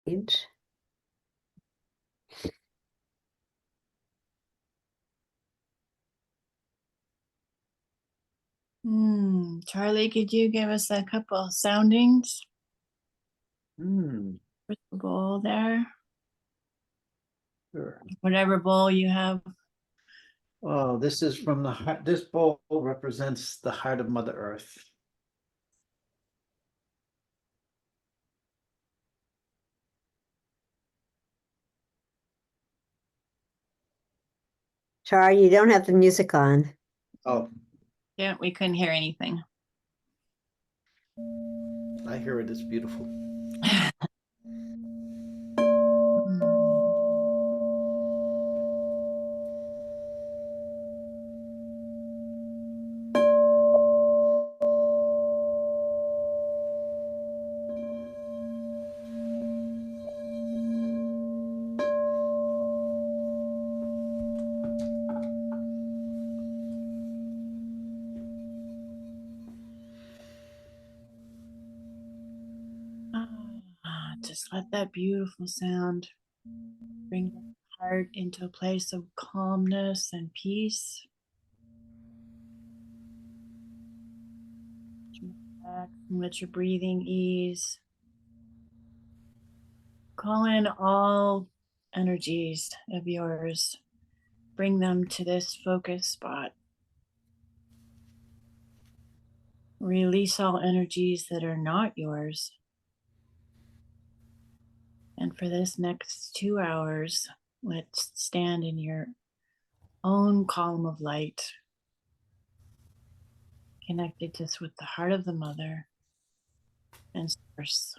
Age. Charlie, could you give us a couple soundings Hmm. for the bowl there? Sure. Whatever bowl you have. Oh, this is from the heart. This bowl represents the heart of Mother Earth. Char, you don't have the music on. Oh, Yeah, we couldn't hear anything. I hear it. It's beautiful. Just let that beautiful sound bring the heart into a place of calmness and peace. Relax and let your breathing ease. Call in all energies of yours. Bring them to this focus spot. Release all energies that are not yours. And for this next 2 hours, let's stand in your own column of light, connected just with the heart of the mother and source.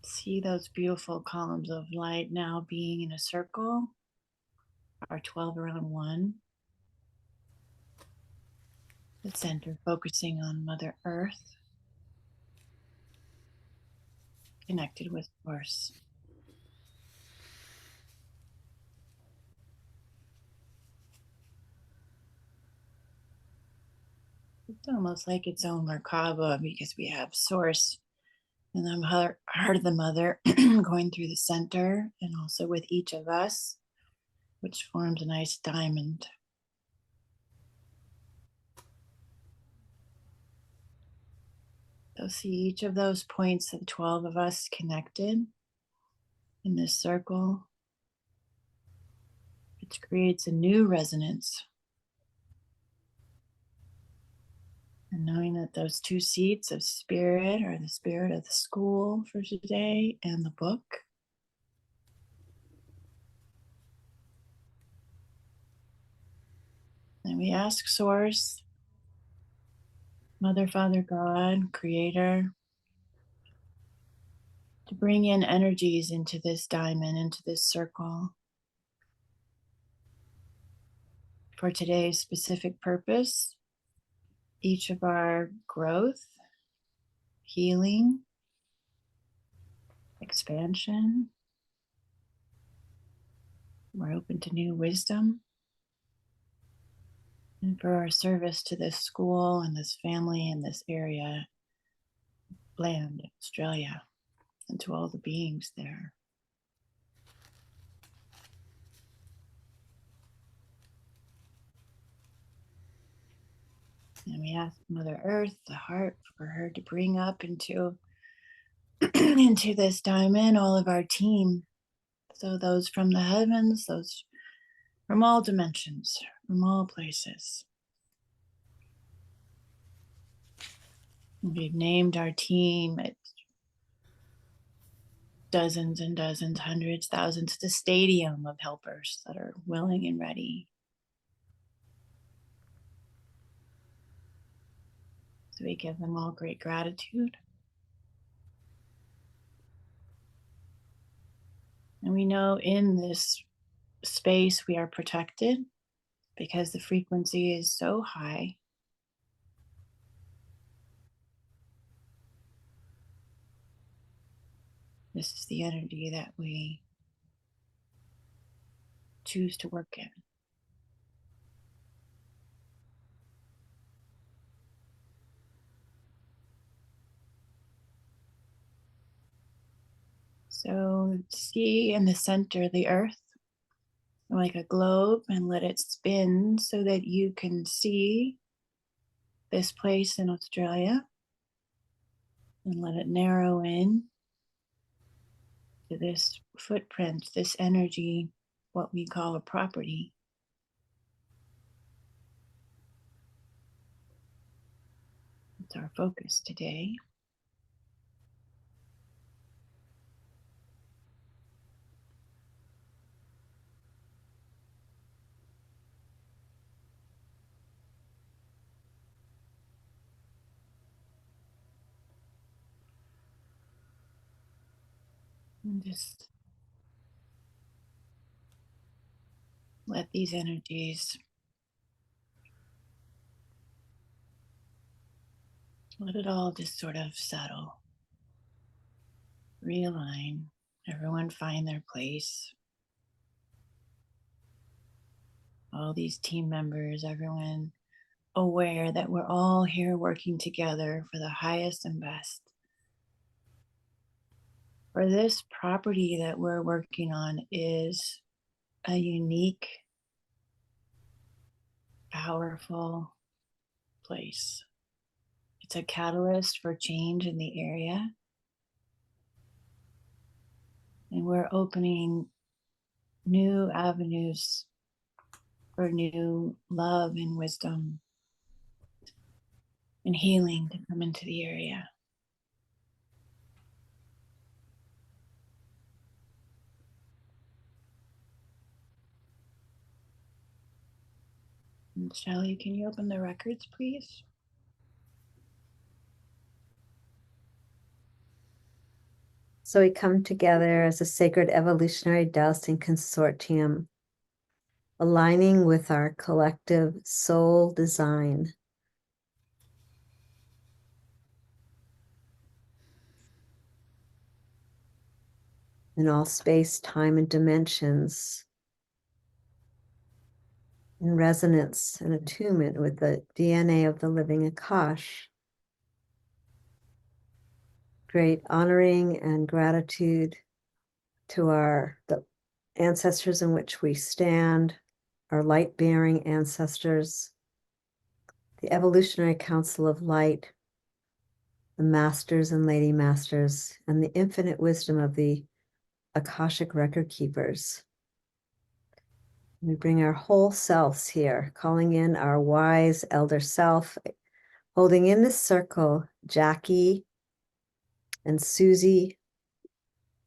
See those beautiful columns of light now being in a circle, our 12 around one. The center focusing on Mother Earth, connected with Source. It's almost like its own Merkaba because we have Source and the heart of the mother going through the center and also with each of us, which forms a nice diamond. So see each of those points of 12 of us connected in this circle, which creates a new resonance. And knowing that those two seats of spirit are the spirit of the school for today and the book. And we ask Source, Mother, Father, God, Creator, to bring in energies into this diamond, into this circle for today's specific purpose, each of our growth, healing, expansion. We're open to new wisdom. And for our service to this school and this family and this area, land, Australia, and to all the beings there. And we ask Mother Earth, the heart, for her to bring up into, into this diamond all of our team. So those from the heavens, those from all dimensions, from all places. We've named our team at dozens and dozens, hundreds, thousands, the stadium of helpers that are willing and ready. So we give them all great gratitude. And we know in this space we are protected because the frequency is so high. This is the energy that we choose to work in. So see in the center the earth like a globe and let it spin so that you can see this place in Australia, and let it narrow in to this footprint, this energy, what we call a property. It's our focus today. And just let these energies, let it all just sort of settle, realign, everyone find their place. All these team members, everyone aware that we're all here working together for the highest and best. For this property that we're working on is a unique, powerful place. It's a catalyst for change in the area. And we're opening new avenues for new love and wisdom and healing to come into the area. And Shelley, can you open the records, please? So we come together as a sacred evolutionary dowsing consortium, aligning with our collective soul design. In all space, time, and dimensions, in resonance and attunement with the DNA of the living Akash. Great honoring and gratitude to the ancestors in which we stand, our light-bearing ancestors, the Evolutionary Council of Light, the masters and lady masters, and the infinite wisdom of the Akashic record keepers. We bring our whole selves here, calling in our wise elder self, holding in this circle Jackie and Susie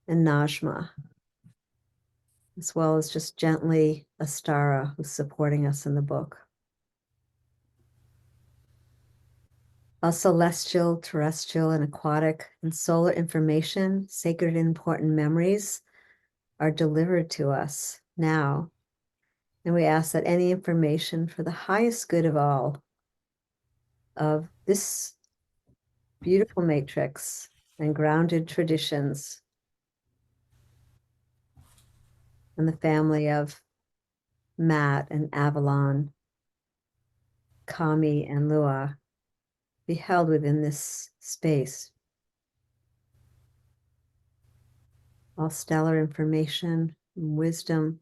and Najma, as well as just gently Astara, who's supporting us in the book. All celestial, terrestrial, and aquatic and solar information, sacred and important memories are delivered to us now. And we ask that any information for the highest good of all, of this beautiful matrix and grounded traditions, and the family of Matt and Avalon, Kami and Lua, be held within this space. All stellar information and wisdom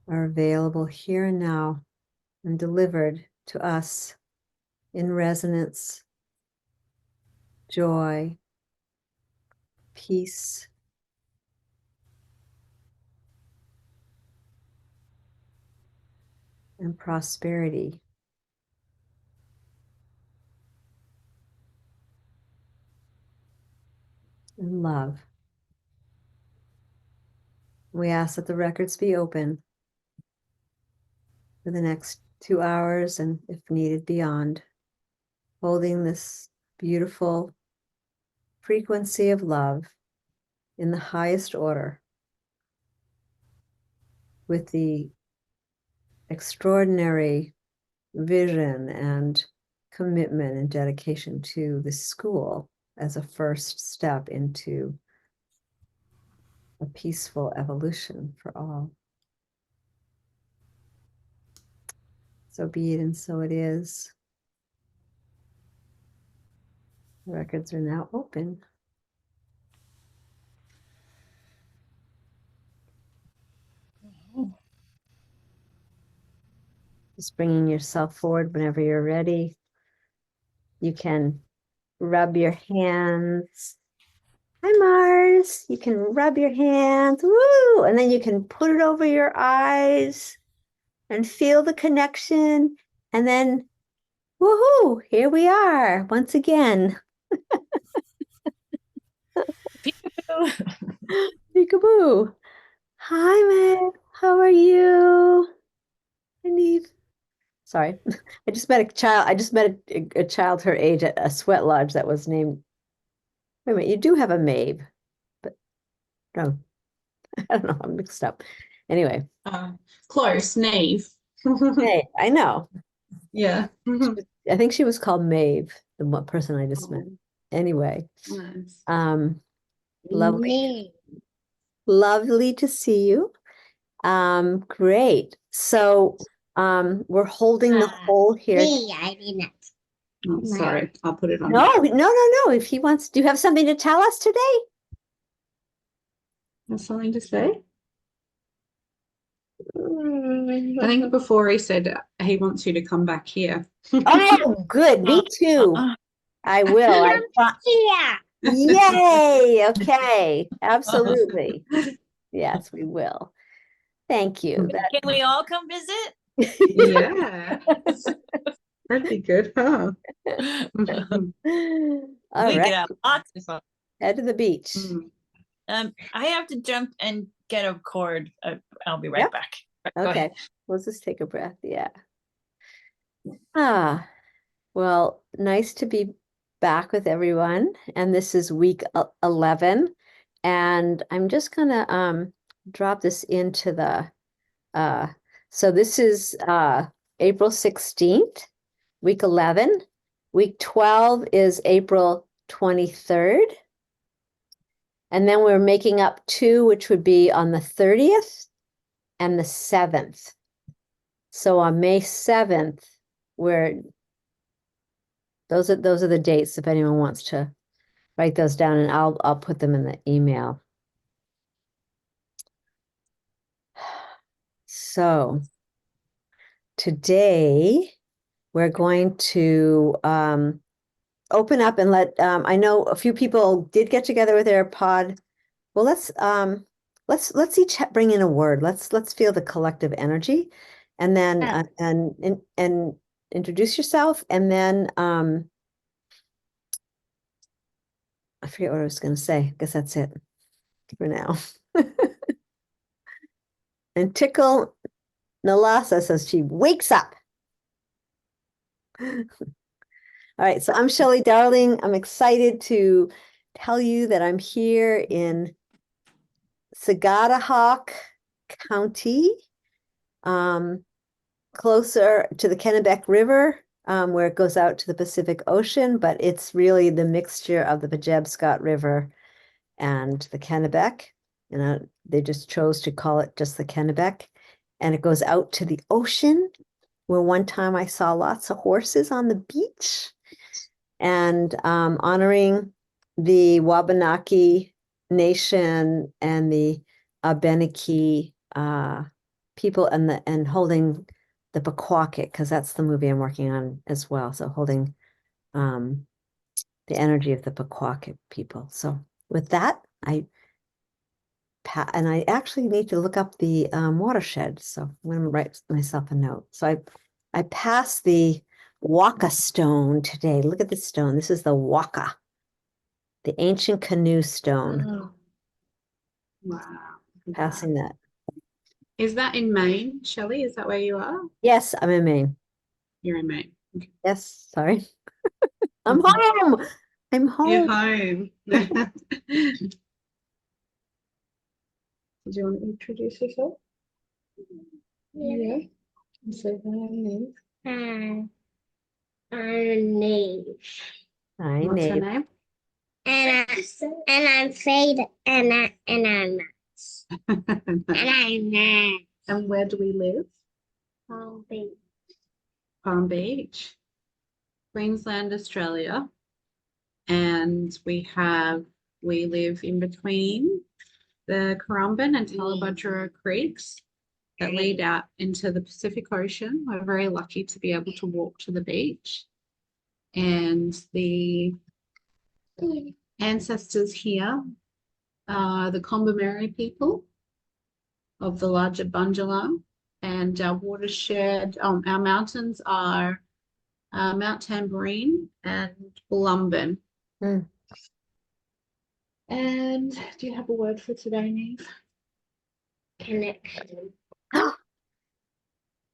are available here and now and delivered to us in resonance, joy, peace, and prosperity. And love. We ask that the records be open for the next 2 hours and, if needed, beyond, holding this beautiful frequency of love in the highest order with the extraordinary vision and commitment and dedication to the school as a first step into a peaceful evolution for all. So be it, and so it is. The records are now open. Just bringing yourself forward whenever you're ready. You can rub your hands. Hi, Mars. You can rub your hands. Woo! And then you can put it over your eyes and feel the connection. And then, woohoo, here we are once again. Peekaboo. Hi, Meg. How are you? I need. Sorry, I just met a child. I just met a child her age at a sweat lodge that was named. Wait a minute, you do have a Maeve, but no, I don't know. I'm mixed up. Anyway, Close, Neve. hey, I know. Yeah. I think she was called Maeve, the person I just met. Oh, Anyway, nice. lovely, lovely to see you. Great. So, we're holding the whole here. I didn't. Oh, sorry, I'll put it on. No. If he wants, do you have something to tell us today? Have something to say? I think before he said he wants you to come back here. Oh, good. Me too. I will. Yeah. Yay. Okay. Absolutely. Yes, we will. Thank you. Can we all come visit? Yeah. That'd be good, huh? All We right. could have lots of fun. Head to the beach. I have to jump and get a cord. I'll be right Yep. back. Go Okay. ahead. Let's just take a breath. Yeah. Well, nice to be back with everyone. And this is week 11. And I'm just gonna drop this into the so this is April 16th, week 11. Week 12 is April 23rd. And then we're making up 2, which would be on the 30th and the 7th. So on May 7th, those are the dates if anyone wants to write those down, and I'll put them in the email. So today we're going to open up and let I know a few people did get together with their pod. Well, let's each bring in a word. Let's feel the collective energy, and then and introduce yourself, and then I forget what I was going to say. I guess that's it for now. And tickle Nalasa says she wakes up. All right, so I'm Shelley Darling. I'm excited to tell you that I'm here in Sagadahoc County, closer to the Kennebec River, where it goes out to the Pacific Ocean, but it's really the mixture of the Pajabscot River and the Kennebec. They just chose to call it just the Kennebec, and it goes out to the ocean, where one time I saw lots of horses on the beach, and honoring the Wabanaki Nation and the Abenaki people, and holding the Pequawket, because that's the movie I'm working on as well. So holding the energy of the Pequawket people. So with that, I actually need to look up the watershed. So I'm going to write myself a note. So I passed the Waka stone today. Look at this stone. This is the Waka, the ancient canoe stone. Oh. Wow. Passing that. Is that in Maine, Shelley? Is that where you are? Yes, I'm in Maine. You're in Maine. Okay. Yes, sorry. I'm home. I'm You're home. home. Did you want to introduce yourself? Yeah. Say hi. I'm Nate. Hi, What's her Nate. name? And I'm Fade and I'm Matt. And I'm mad. And where do we live? Palm Beach. Palm Beach, Queensland, Australia. And we live in between the Currumbin and Tallabudgera creeks that lead out into the Pacific Ocean. We're very lucky to be able to walk to the beach. And the ancestors here are the Kombumerri people of the larger Bundjalung, and our watershed, our mountains are Mount Tambourine and Bullumbin. Mm. And do you have a word for today, Neve? Connection.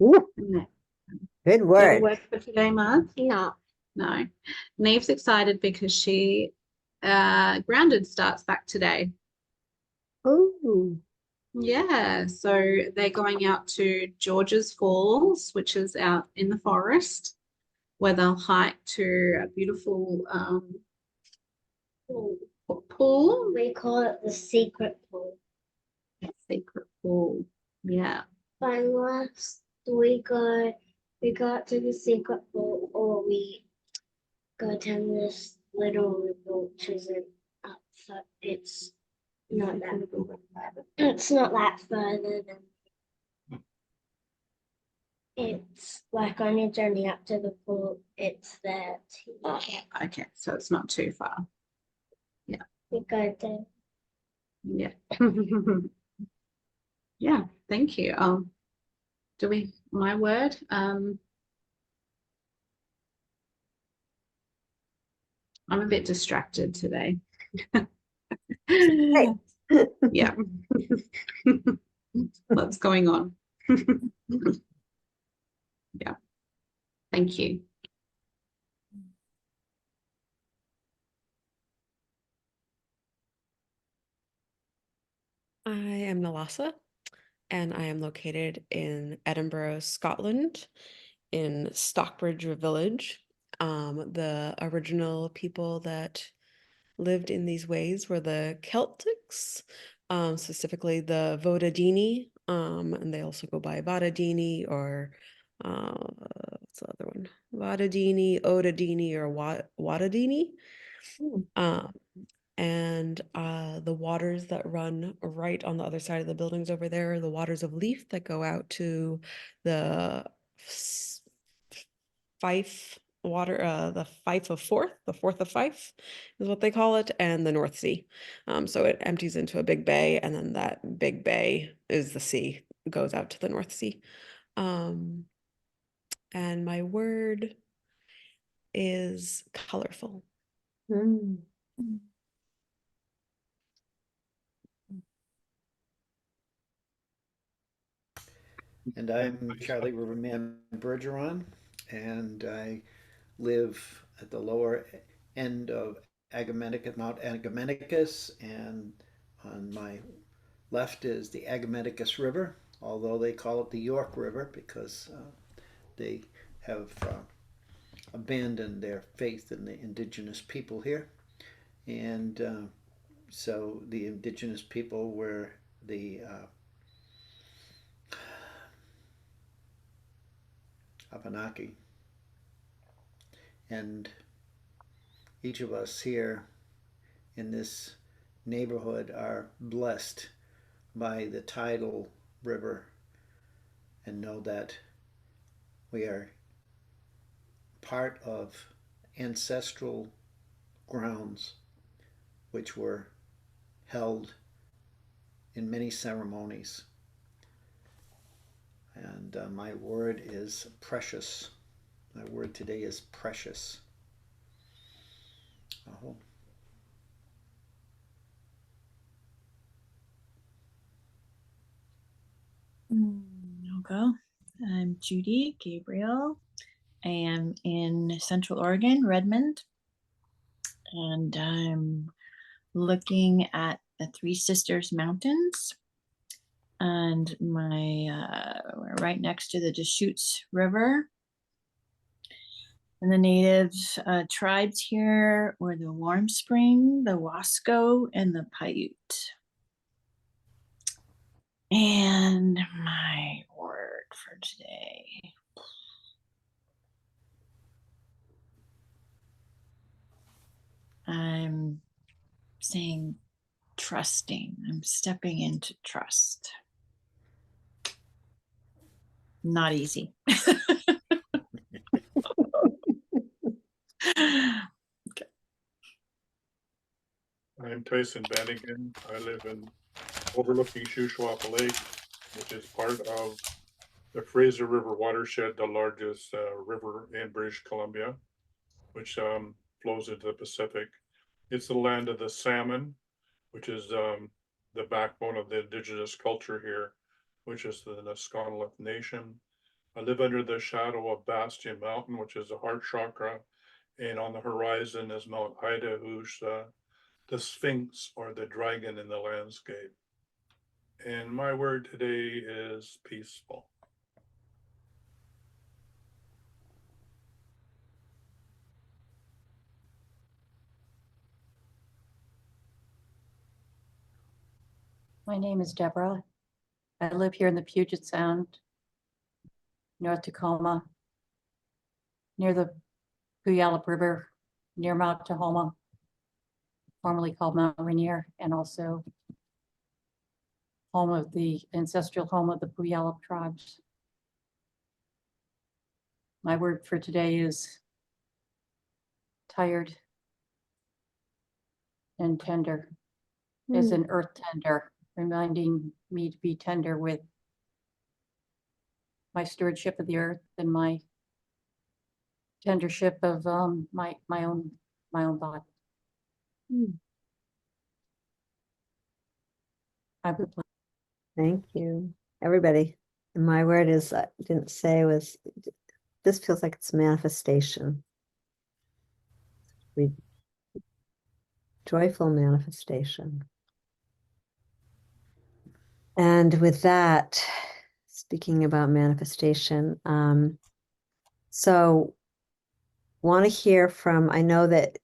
Ooh, Connect. good Do you have a word. word for today, Mark? No. No. Neve's excited because she Grounded starts back today. Ooh. Yeah, so they're going out to George's Falls, which is out in the forest, where they'll hike to a beautiful pool. We call it the secret pool. Secret pool. Yeah. When last we got to the secret pool, or we go down this little river, which isn't up. So it's not that. It's not that further than. It's like on your journey up to the pool. It's there. Okay, so it's not too far. We go there. Yeah. Yeah, thank you. My word? I'm a bit distracted today. Yeah. What's going on? Yeah. Thank you. I am Nalasa, and I am located in Edinburgh, Scotland, in Stockbridge Village. The original people that lived in these ways were the Celtics, specifically the Vodadini, and they also go by Vadadini or what's the other one? Vadadini, Odadini, or Wadadini. And the waters that run right on the other side of the buildings over there are the waters of Leaf that go out to the Fife water, the Fife of Forth, the Forth of Fife is what they call it, and the North Sea. So it empties into a big bay, and then that big bay is the sea, goes out to the North Sea. And my word is colorful. Mm. And I'm Charlie Riverman Bergeron, and I live at the lower end of Mount Agamenticus, and on my left is the Agamenticus River, although they call it the York River because they have abandoned their faith in the indigenous people here. And so the indigenous people were the Abenaki. And each of us here in this neighborhood are blessed by the tidal river and know that we are part of ancestral grounds which were held in many ceremonies. And my word is precious. My word today is precious. Oh. I'll go. I'm Judy Gabriel. I am in Central Oregon, Redmond, and I'm looking at the Three Sisters Mountains, and we're right next to the Deschutes River. And the native tribes here were the Warm Spring, the Wasco, and the Paiute. And my word for today. I'm saying trusting. I'm stepping into trust. Not easy. I'm Tyson Bannigan. I live in overlooking Shuswap Lake, which is part of the Fraser River watershed, the largest river in British Columbia, which flows into the Pacific. It's the land of the salmon, which is the backbone of the indigenous culture here, which is the Nisqually Nation. I live under the shadow of Bastion Mountain, which is a heart chakra, and on the horizon is Mount Ida, who's the sphinx or the dragon in the landscape. And my word today is peaceful. My name is Deborah. I live here in the Puget Sound, North Tacoma, near the Puyallup River, near Mount Tahoma, formerly called Mount Rainier, and also home of the ancestral home of the Puyallup tribes. My word for today is tired and tender, as an earth tender, reminding me to be tender with my stewardship of the earth and my tendership of my own body. I would Thank you, everybody. And my word is, I didn't say was, this feels like it's manifestation. Joyful manifestation. And with that, speaking about manifestation, so want to hear from, I know that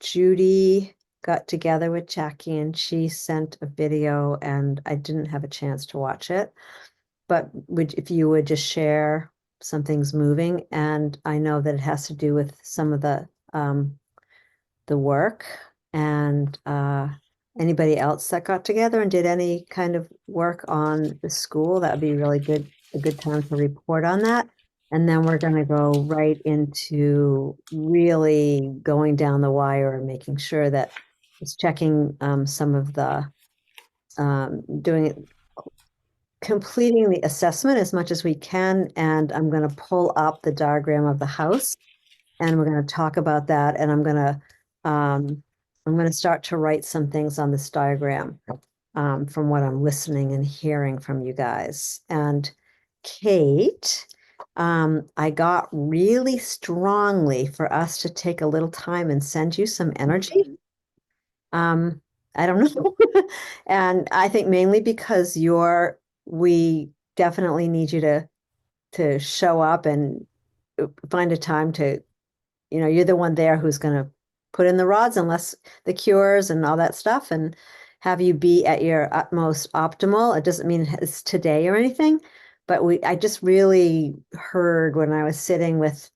Judy got together with Jackie and she sent a video and I didn't have a chance to watch it, but if you would just share some things moving, and I know that it has to do with some of the work, and anybody else that got together and did any kind of work on the school, that would be really good, a good time to report on that. And then we're going to go right into really going down the wire and making sure that it's checking some of the completing the assessment as much as we can. And I'm going to pull up the diagram of the house and we're going to talk about that. And I'm going to start to write some things on this diagram from what I'm listening and hearing from you guys. And Kate, I got really strongly for us to take a little time and send you some energy. I don't know. And I think mainly because we definitely need you to show up and find a time to, you're the one there who's going to put in the rods, unless the cures and all that stuff, and have you be at your utmost optimal. It doesn't mean it's today or anything, but I just really heard when I was sitting with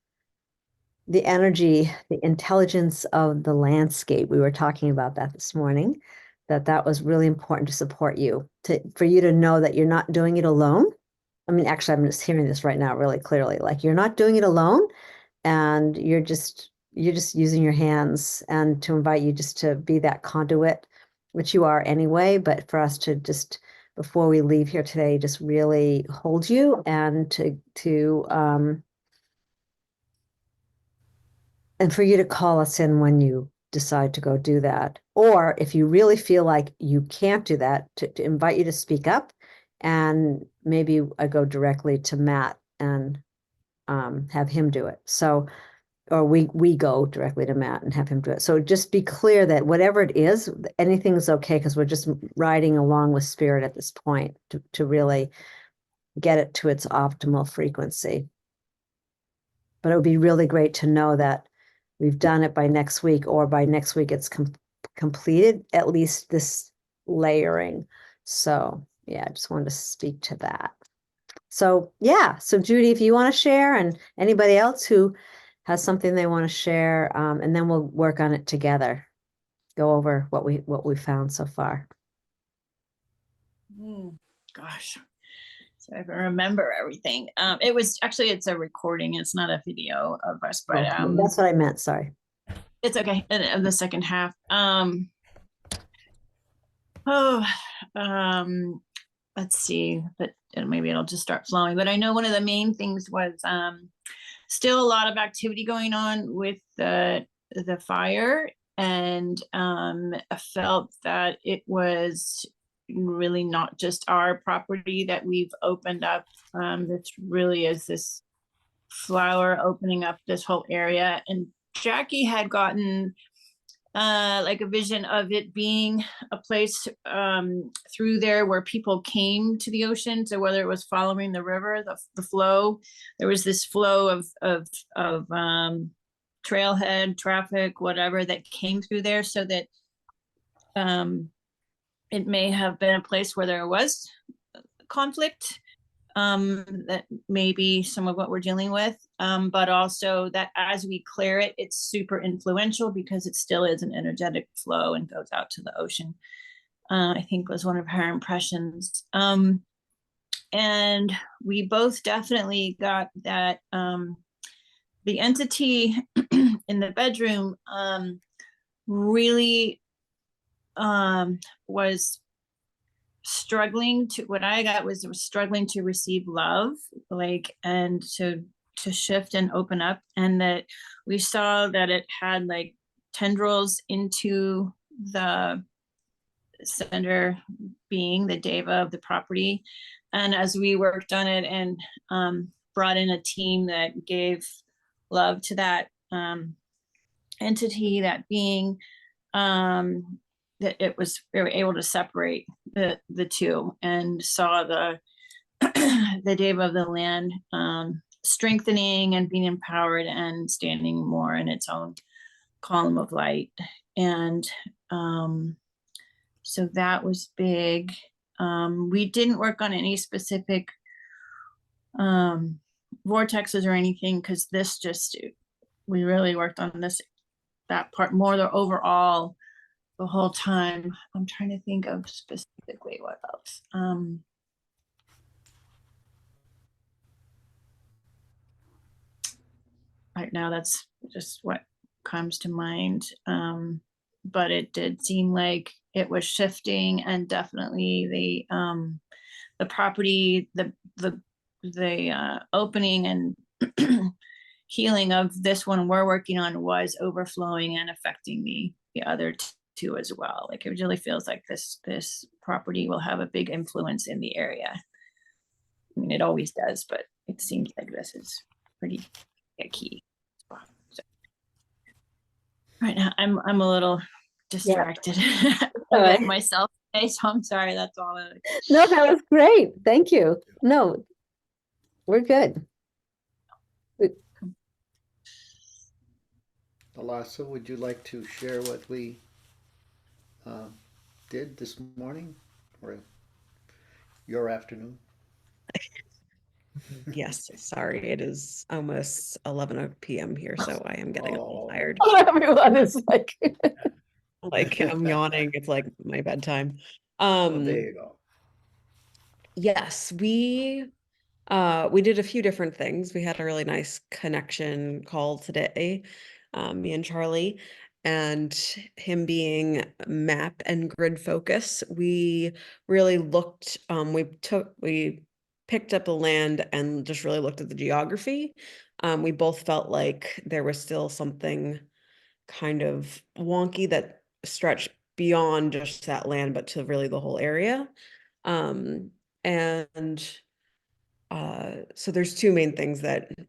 the energy, the intelligence of the landscape. We were talking about that this morning, that was really important to support you, for you to know that you're not doing it alone. I mean, actually, I'm just hearing this right now really clearly, like you're not doing it alone, and you're just using your hands, and to invite you just to be that conduit, which you are anyway, but for us to just, before we leave here today, just really hold you, and and for you to call us in when you decide to go do that. Or if you really feel like you can't do that, to invite you to speak up, and maybe I go directly to Matt and have him do it. So, or we go directly to Matt and have him do it. So just be clear that whatever it is, anything's okay, because we're just riding along with spirit at this point to really get it to its optimal frequency. But it would be really great to know that we've done it by next week, or by next week it's completed, at least this layering. So yeah, I just wanted to speak to that. So yeah, so Judy, if you want to share, and anybody else who has something they want to share, and then we'll work on it together. Go over what we found so far. Gosh, so I can remember everything. It was actually, it's a recording. It's not a video of us, but That's what I meant. Sorry. it's okay. In the second half. Let's see, but maybe it'll just start flowing. But I know one of the main things was still a lot of activity going on with the fire, and I felt that it was really not just our property that we've opened up. This really is this flower opening up this whole area, and Jackie had gotten like a vision of it being a place through there where people came to the ocean. So whether it was following the river, the flow, there was this flow of trailhead traffic, whatever, that came through there, so that it may have been a place where there was conflict, that may be some of what we're dealing with, but also that as we clear it, it's super influential because it still is an energetic flow and goes out to the ocean. I think was one of her impressions. And we both definitely got that the entity in the bedroom really was struggling to, what I got was struggling to receive love, like, and to shift and open up. And that we saw that it had like tendrils into the center being, the deva of the property. And as we worked on it and brought in a team that gave love to that entity, that being, that we were able to separate the two, and saw the the deva of the land strengthening and being empowered and standing more in its own column of light. And so that was big. We didn't work on any specific vortexes or anything, because this just, we really worked on that part more, the overall, the whole time. I'm trying to think of specifically what else. Right now, that's just what comes to mind. But it did seem like it was shifting, and definitely the property, the opening and healing of this one we're working on was overflowing and affecting the other two as well. Like, it really feels like this property will have a big influence in the area. I mean, it always does, but it seems like this is pretty a key spot. So right now I'm a little distracted. All right. Myself today, so I'm sorry. That's all. No, that was great. Thank you. No, we're good. Alasa, would you like to share what we did this morning or your afternoon? Yes, sorry, it is almost 11 p.m. here, so I am getting a little tired. Everyone is like, Like, I'm yawning. It's like my bedtime. Well, there you go. Yes, we did a few different things. We had a really nice connection call today, me and Charlie, and him being map and grid focus. We really looked, we picked up the land and just really looked at the geography. We both felt like there was still something kind of wonky that stretched beyond just that land, but to really the whole area. And so there's two main things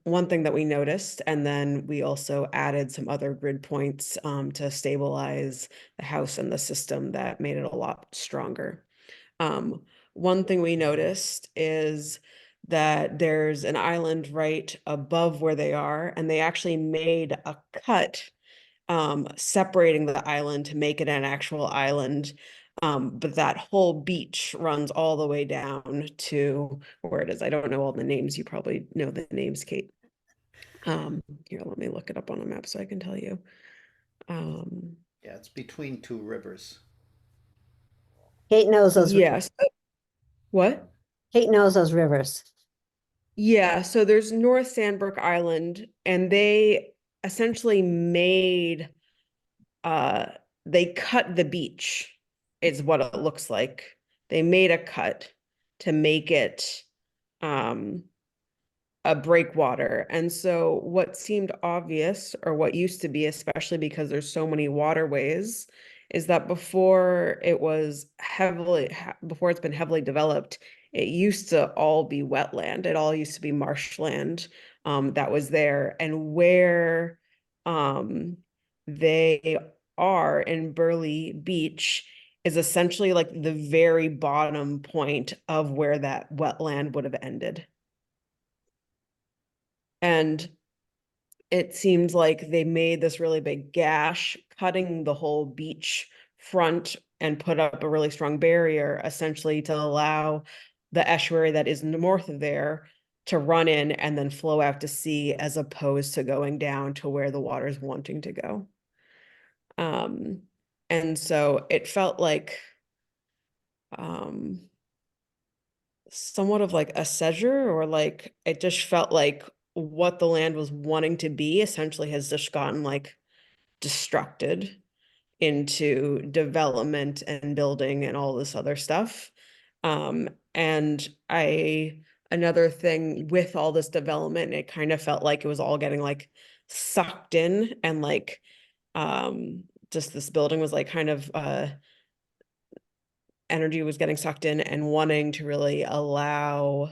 one thing that we noticed, and then we also added some other grid points to stabilize the house and the system that made it a lot stronger. One thing we noticed is that there's an island right above where they are, and they actually made a cut separating the island to make it an actual island. But that whole beach runs all the way down to where it is. I don't know all the names. You probably know the names, Kate. Here, let me look it up on a map so I can tell you. Yeah, it's between two rivers. Kate knows those. Yes. What? Kate knows those rivers. Yeah, so there's North Sandbrook Island, and they essentially made they cut the beach, is what it looks like. They made a cut to make it um a breakwater. And so what seemed obvious, or what used to be, especially because there's so many waterways, is that before it's been heavily developed, it used to all be wetland. It all used to be marshland that was there. And where they are in Burley Beach is essentially like the very bottom point of where that wetland would have ended. And it seemed like they made this really big gash, cutting the whole beach front and put up a really strong barrier, essentially to allow the estuary that is north of there to run in and then flow out to sea, as opposed to going down to where the water's wanting to go. And so it felt like somewhat of like a seizure, or like it just felt like what the land was wanting to be essentially has just gotten like destructed into development and building and all this other stuff. And another thing with all this development, it kind of felt like it was all getting like sucked in, and like just this building was like kind of energy was getting sucked in and wanting to really allow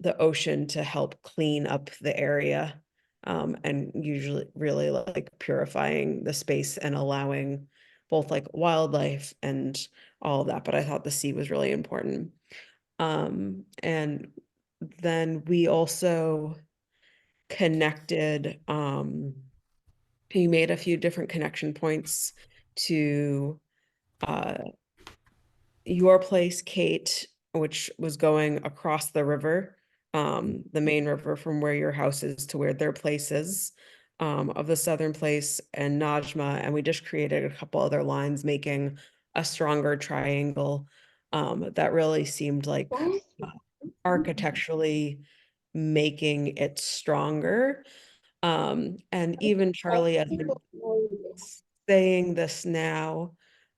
the ocean to help clean up the area, and usually really like purifying the space and allowing both like wildlife and all of that. But I thought the sea was really important. And then we also connected, he made a few different connection points to your place, Kate, which was going across the river, the main river from where your house is to where their place is, of the southern place, and Najma, and we just created a couple other lines, making a stronger triangle that really seemed like architecturally making it stronger. And even Charlie, as I'm saying this now,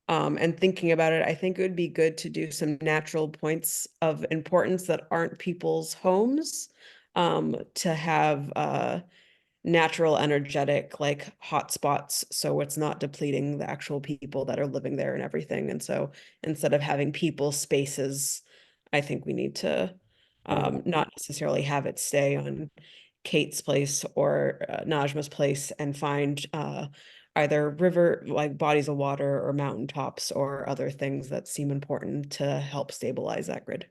and thinking about it, I think it would be good to do some natural points of importance that aren't people's homes, to have natural energetic like hotspots, so it's not depleting the actual people that are living there and everything. And so instead of having people spaces, I think we need to not necessarily have it stay on Kate's place or Najma's place, and find either river like bodies of water or mountaintops or other things that seem important to help stabilize that grid.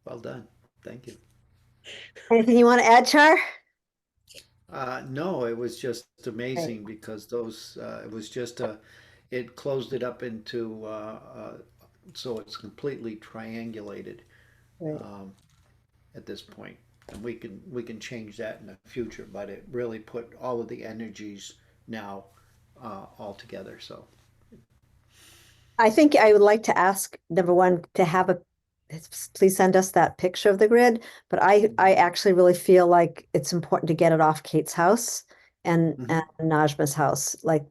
Well done. Thank you. Anything you want to add, Char? No, it was just amazing because it was just it closed it up into, so it's completely triangulated Right. at this point. And we can change that in the future, but it really put all of the energies now all together. So I think I would like to ask, number one, to have please send us that picture of the grid. But I actually really feel like it's important to get it off Kate's house and Najma's house. Like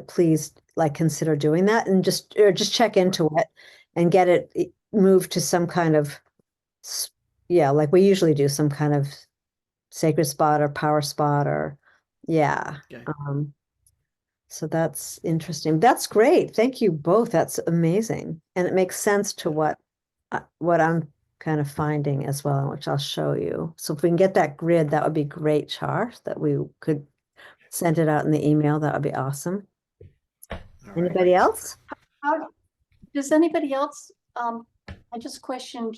please, like consider doing that, and just check into it and get it moved to some kind of, yeah, like we usually do, some kind of sacred spot or power spot, or yeah. okay. So that's interesting. That's great. Thank you both. That's amazing. And it makes sense to what I'm kind of finding as well, which I'll show you. So if we can get that grid, that would be great, Char, that we could send it out in the email. That would be awesome. All right. Anybody else? How, does anybody else, I just questioned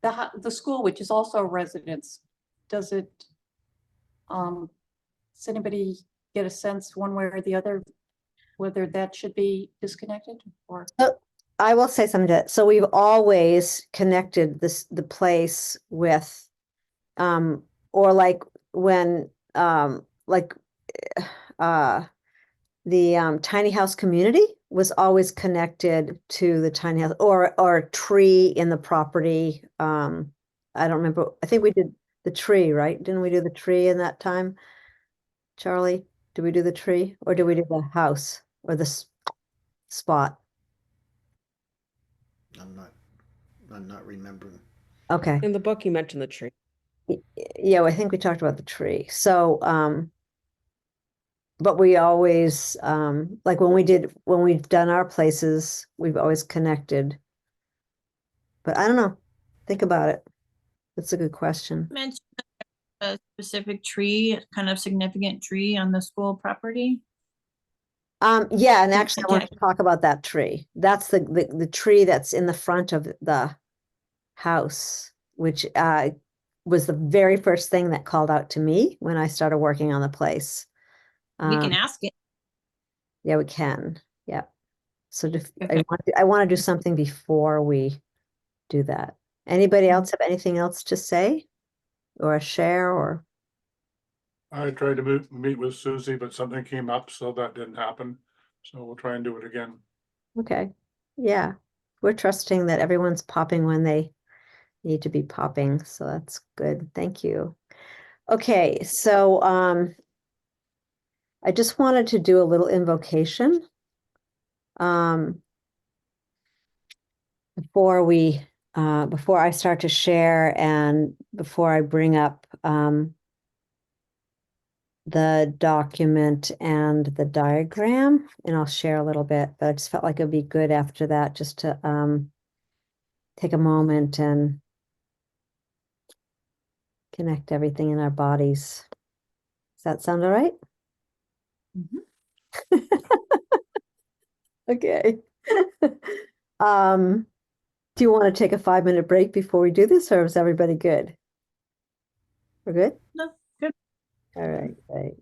the school, which is also a residence, does anybody get a sense one way or the other whether that should be disconnected or? So I will say something so we've always connected the place with, or like when, like, the tiny house community was always connected to the tiny house or a tree in the property. I don't remember. I think we did the tree, right? Didn't we do the tree in that time? Charlie, did we do the tree or did we do the house or the spot? I'm not remembering. Okay. In the book, you mentioned the tree. Yeah, I think we talked about the tree. So, but we always, like when we've done our places, we've always connected. But I don't know. Think about it. That's a good question. Mention a specific tree, kind of significant tree on the school property. Yeah, and Yeah, actually I want to talk about that tree. That's the tree that's in the front of the house, which was the very first thing that called out to me when I started working on the place. We can ask it. Yeah, we can. Yeah. So I want to do something before we do that. Anybody else have anything else to say or share or? I tried to meet with Susie, but something came up, so that didn't happen. So we'll try and do it again. Okay. Yeah. We're trusting that everyone's popping when they need to be popping. So that's good. Thank you. Okay. So, I just wanted to do a little invocation. Before I start to share and before I bring up, the document and the diagram, and I'll share a little bit, but I just felt like it'd be good after that just to take a moment and connect everything in our bodies. Does that sound all right? Okay. Do you want to take a 5-minute break before we do this, or is everybody good? We're good? No, good. All right, great.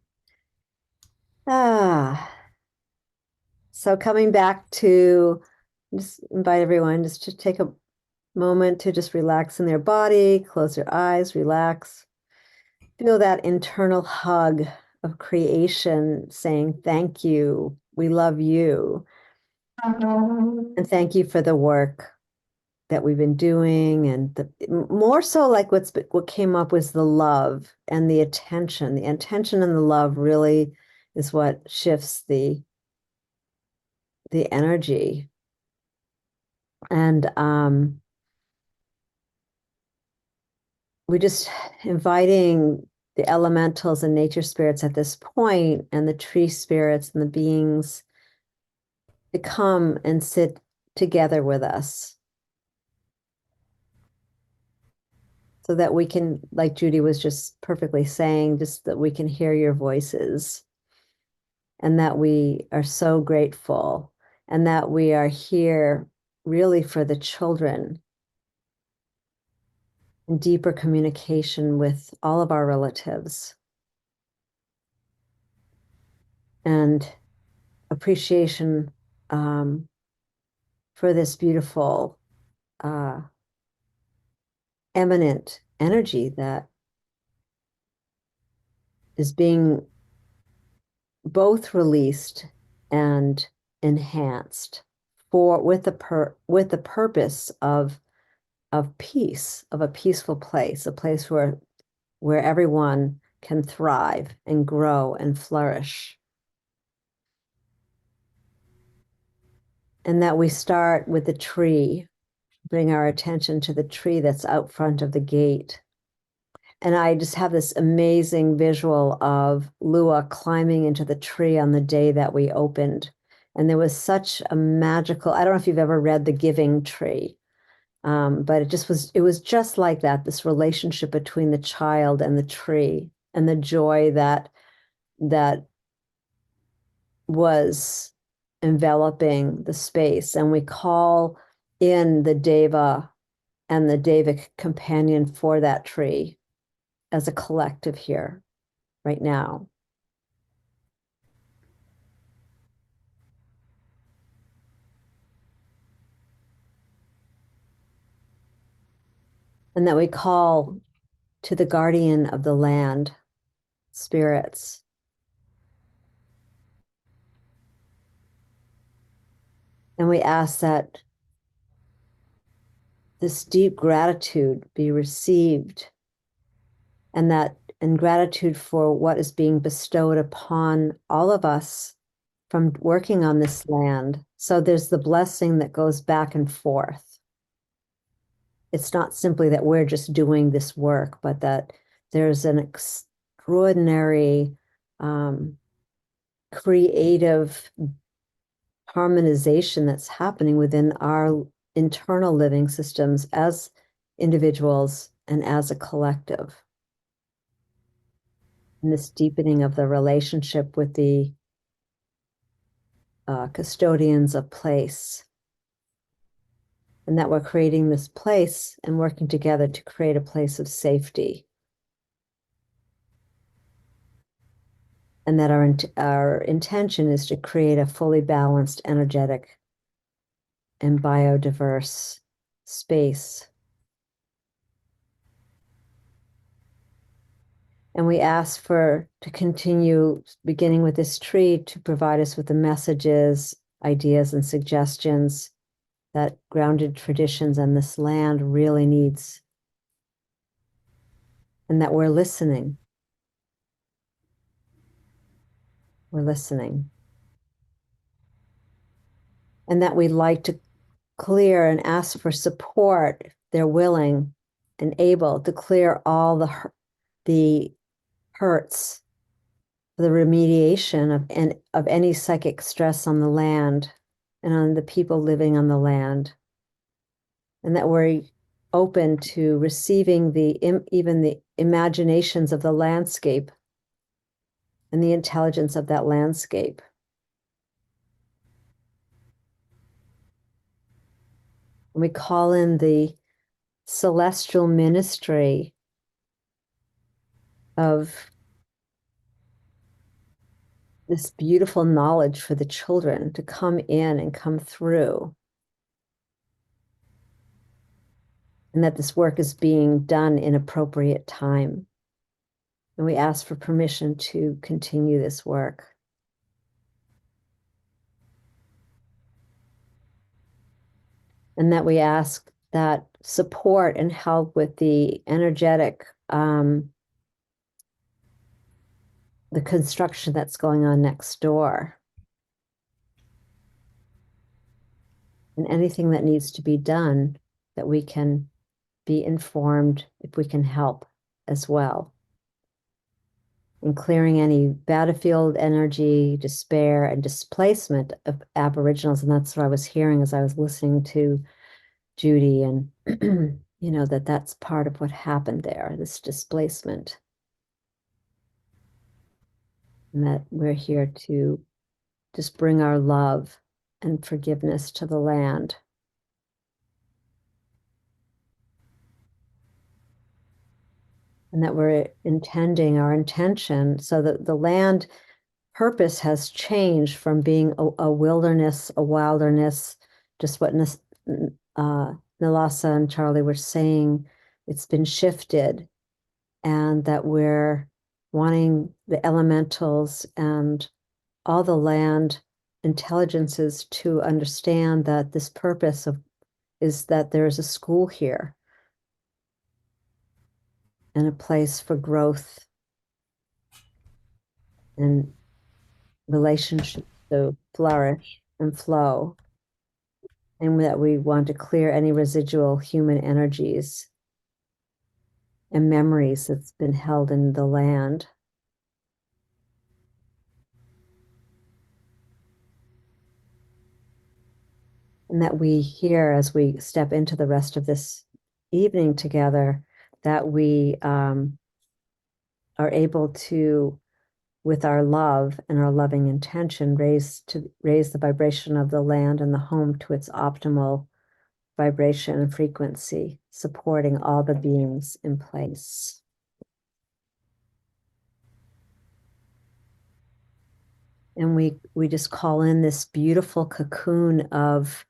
So coming back to just invite everyone just to take a moment to just relax in their body, close their eyes, relax. Feel that internal hug of creation saying, thank you, we love you. And thank you for the work that we've been doing. And more so like what came up was the love and the attention. The intention and the love really is what shifts the energy. And we just inviting the elementals and nature spirits at this point, and the tree spirits and the beings to come and sit together with us so that we can, like Judy was just perfectly saying, just that we can hear your voices and that we are so grateful and that we are here really for the children in deeper communication with all of our relatives and appreciation for this beautiful eminent energy that is being both released and enhanced with the purpose of peace, of a peaceful place, a place where everyone can thrive and grow and flourish. And that we start with the tree, bring our attention to the tree that's out front of the gate. And I just have this amazing visual of Lua climbing into the tree on the day that we opened. And there was such a magical, I don't know if you've ever read The Giving Tree, but it was just like that, this relationship between the child and the tree and the joy that was enveloping the space. And we call in the Deva and the Devic companion for that tree as a collective here right now. And that we call to the guardian of the land, spirits. And we ask that this deep gratitude be received, and that in gratitude for what is being bestowed upon all of us from working on this land. So there's the blessing that goes back and forth. It's not simply that we're just doing this work, but that there's an extraordinary creative harmonization that's happening within our internal living systems as individuals and as a collective. And this deepening of the relationship with the custodians of place. And that we're creating this place and working together to create a place of safety. And that our intention is to create a fully balanced, energetic, and biodiverse space. And we ask to continue, beginning with this tree, to provide us with the messages, ideas, and suggestions that grounded traditions and this land really needs. And that we're listening. We're listening. And that we'd like to clear and ask for support if they're willing and able to clear all the hurts, the remediation of any psychic stress on the land and on the people living on the land, and that we're open to receiving even the imaginations of the landscape and the intelligence of that landscape. And we call in the celestial ministry of this beautiful knowledge for the children to come in and come through. And that this work is being done in appropriate time. And we ask for permission to continue this work. And that we ask that support and help with the energetic, the construction that's going on next door. And anything that needs to be done, that we can be informed if we can help as well. And clearing any battlefield energy, despair, and displacement of Aboriginals. And that's what I was hearing as I was listening to Judy, and that's part of what happened there, this displacement. And that we're here to just bring our love and forgiveness to the land. And that we're intending our intention so that the land purpose has changed from being a wilderness, just what Nalasa and Charlie were saying. It's been shifted, and that we're wanting the elementals and all the land intelligences to understand that this purpose is that there's a school here and a place for growth and relationships to flourish and flow, and that we want to clear any residual human energies and memories that's been held in the land. And that we here, as we step into the rest of this evening together, that we are able to, with our love and our loving intention, raise the vibration of the land and the home to its optimal vibration and frequency, supporting all the beings in place. And we just call in this beautiful cocoon of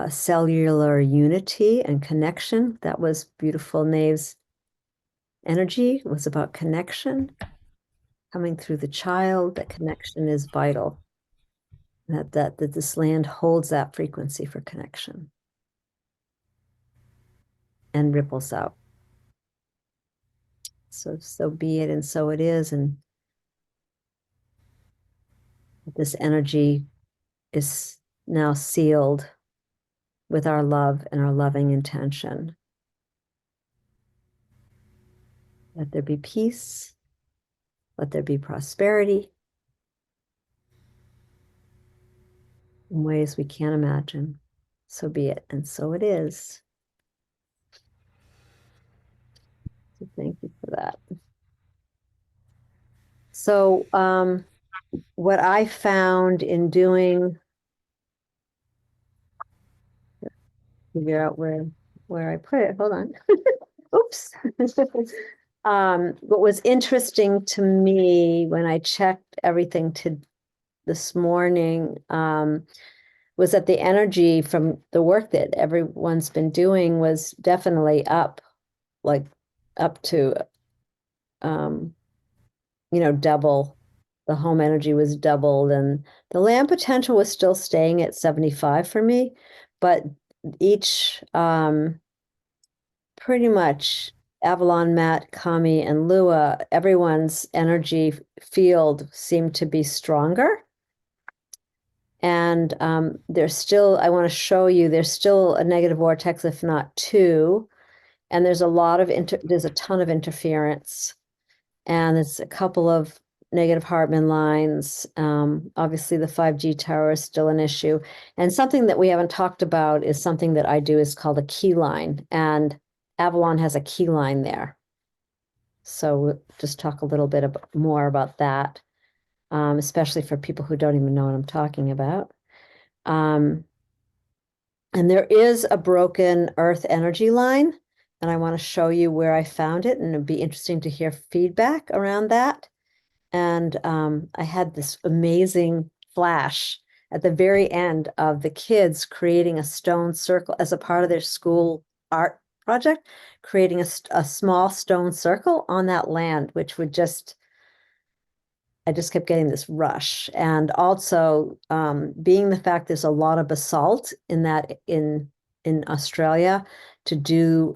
cellular unity and connection. That was beautiful. Nave's energy was about connection coming through the child. That connection is vital. That this land holds that frequency for connection and ripples out. So be it, and so it is, and this energy is now sealed with our love and our loving intention. Let there be peace. Let there be prosperity in ways we can't imagine. So be it, and so it is. So thank you for that. So what I found in doing, figure out where I put it. Hold on. Oops. What was interesting to me when I checked everything this morning was that the energy from the work that everyone's been doing was definitely up, like up to double. The home energy was doubled, and the land potential was still staying at 75 for me, but each pretty much Avalon, Matt, Kami, and Lua, everyone's energy field seemed to be stronger. And there's still, I want to show you, there's still a negative vortex, if not two. And there's a lot of, there's a ton of interference. And there's a couple of negative Hartman lines. Obviously, the 5G tower is still an issue. And something that we haven't talked about is something that I do is called a key line. And Avalon has a key line there. So we'll just talk a little bit more about that, especially for people who don't even know what I'm talking about. And there is a broken earth energy line, and I want to show you where I found it, and it'd be interesting to hear feedback around that. And I had this amazing flash at the very end of the kids creating a stone circle as a part of their school art project, creating a small stone circle on that land, which would I just kept getting this rush. And also being the fact there's a lot of basalt in Australia to do,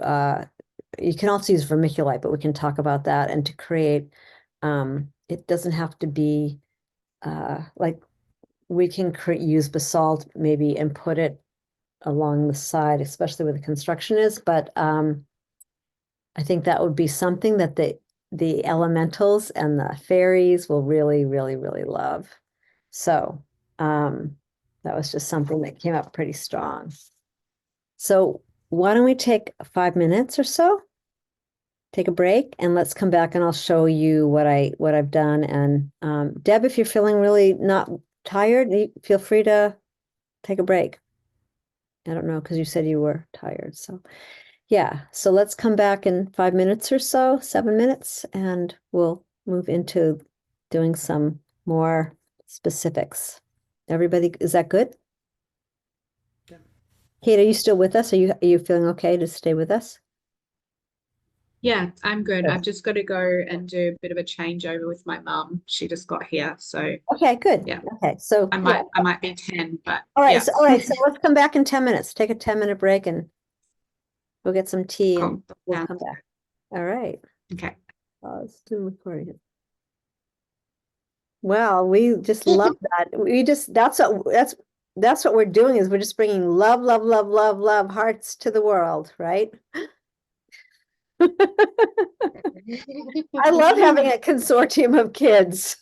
you can also use vermiculite, but we can talk about that, and to create, it doesn't have to be like we can use basalt maybe and put it along the side, especially where the construction is. But I think that would be something that the elementals and the fairies will really, really, really love. So that was just something that came up pretty strong. So why don't we take 5 minutes or so? Take a break, and let's come back and I'll show you what I've done. And Deb, if you're feeling really not tired, feel free to take a break. I don't know, because you said you were tired. So yeah, so let's come back in 5 minutes or so, 7 minutes, and we'll move into doing some more specifics. Everybody, is that good? Yeah. Kate, are you still with us? Are you feeling okay to stay with us? Yeah, I'm good. Good. I've just got to go and do a bit of a changeover with my mum. She just got here, so Okay, good. Yeah. Okay, so I might be 10, but all right, yeah. so let's come back in 10 minutes. Take a 10-minute break and we'll get some tea and Cool. we'll Sounds come back. All right. Okay. Let's do recording. Well, we just love that. That's what we're doing, is we're just bringing love, love, love, love, love hearts to the world, right? I love having a consortium of kids.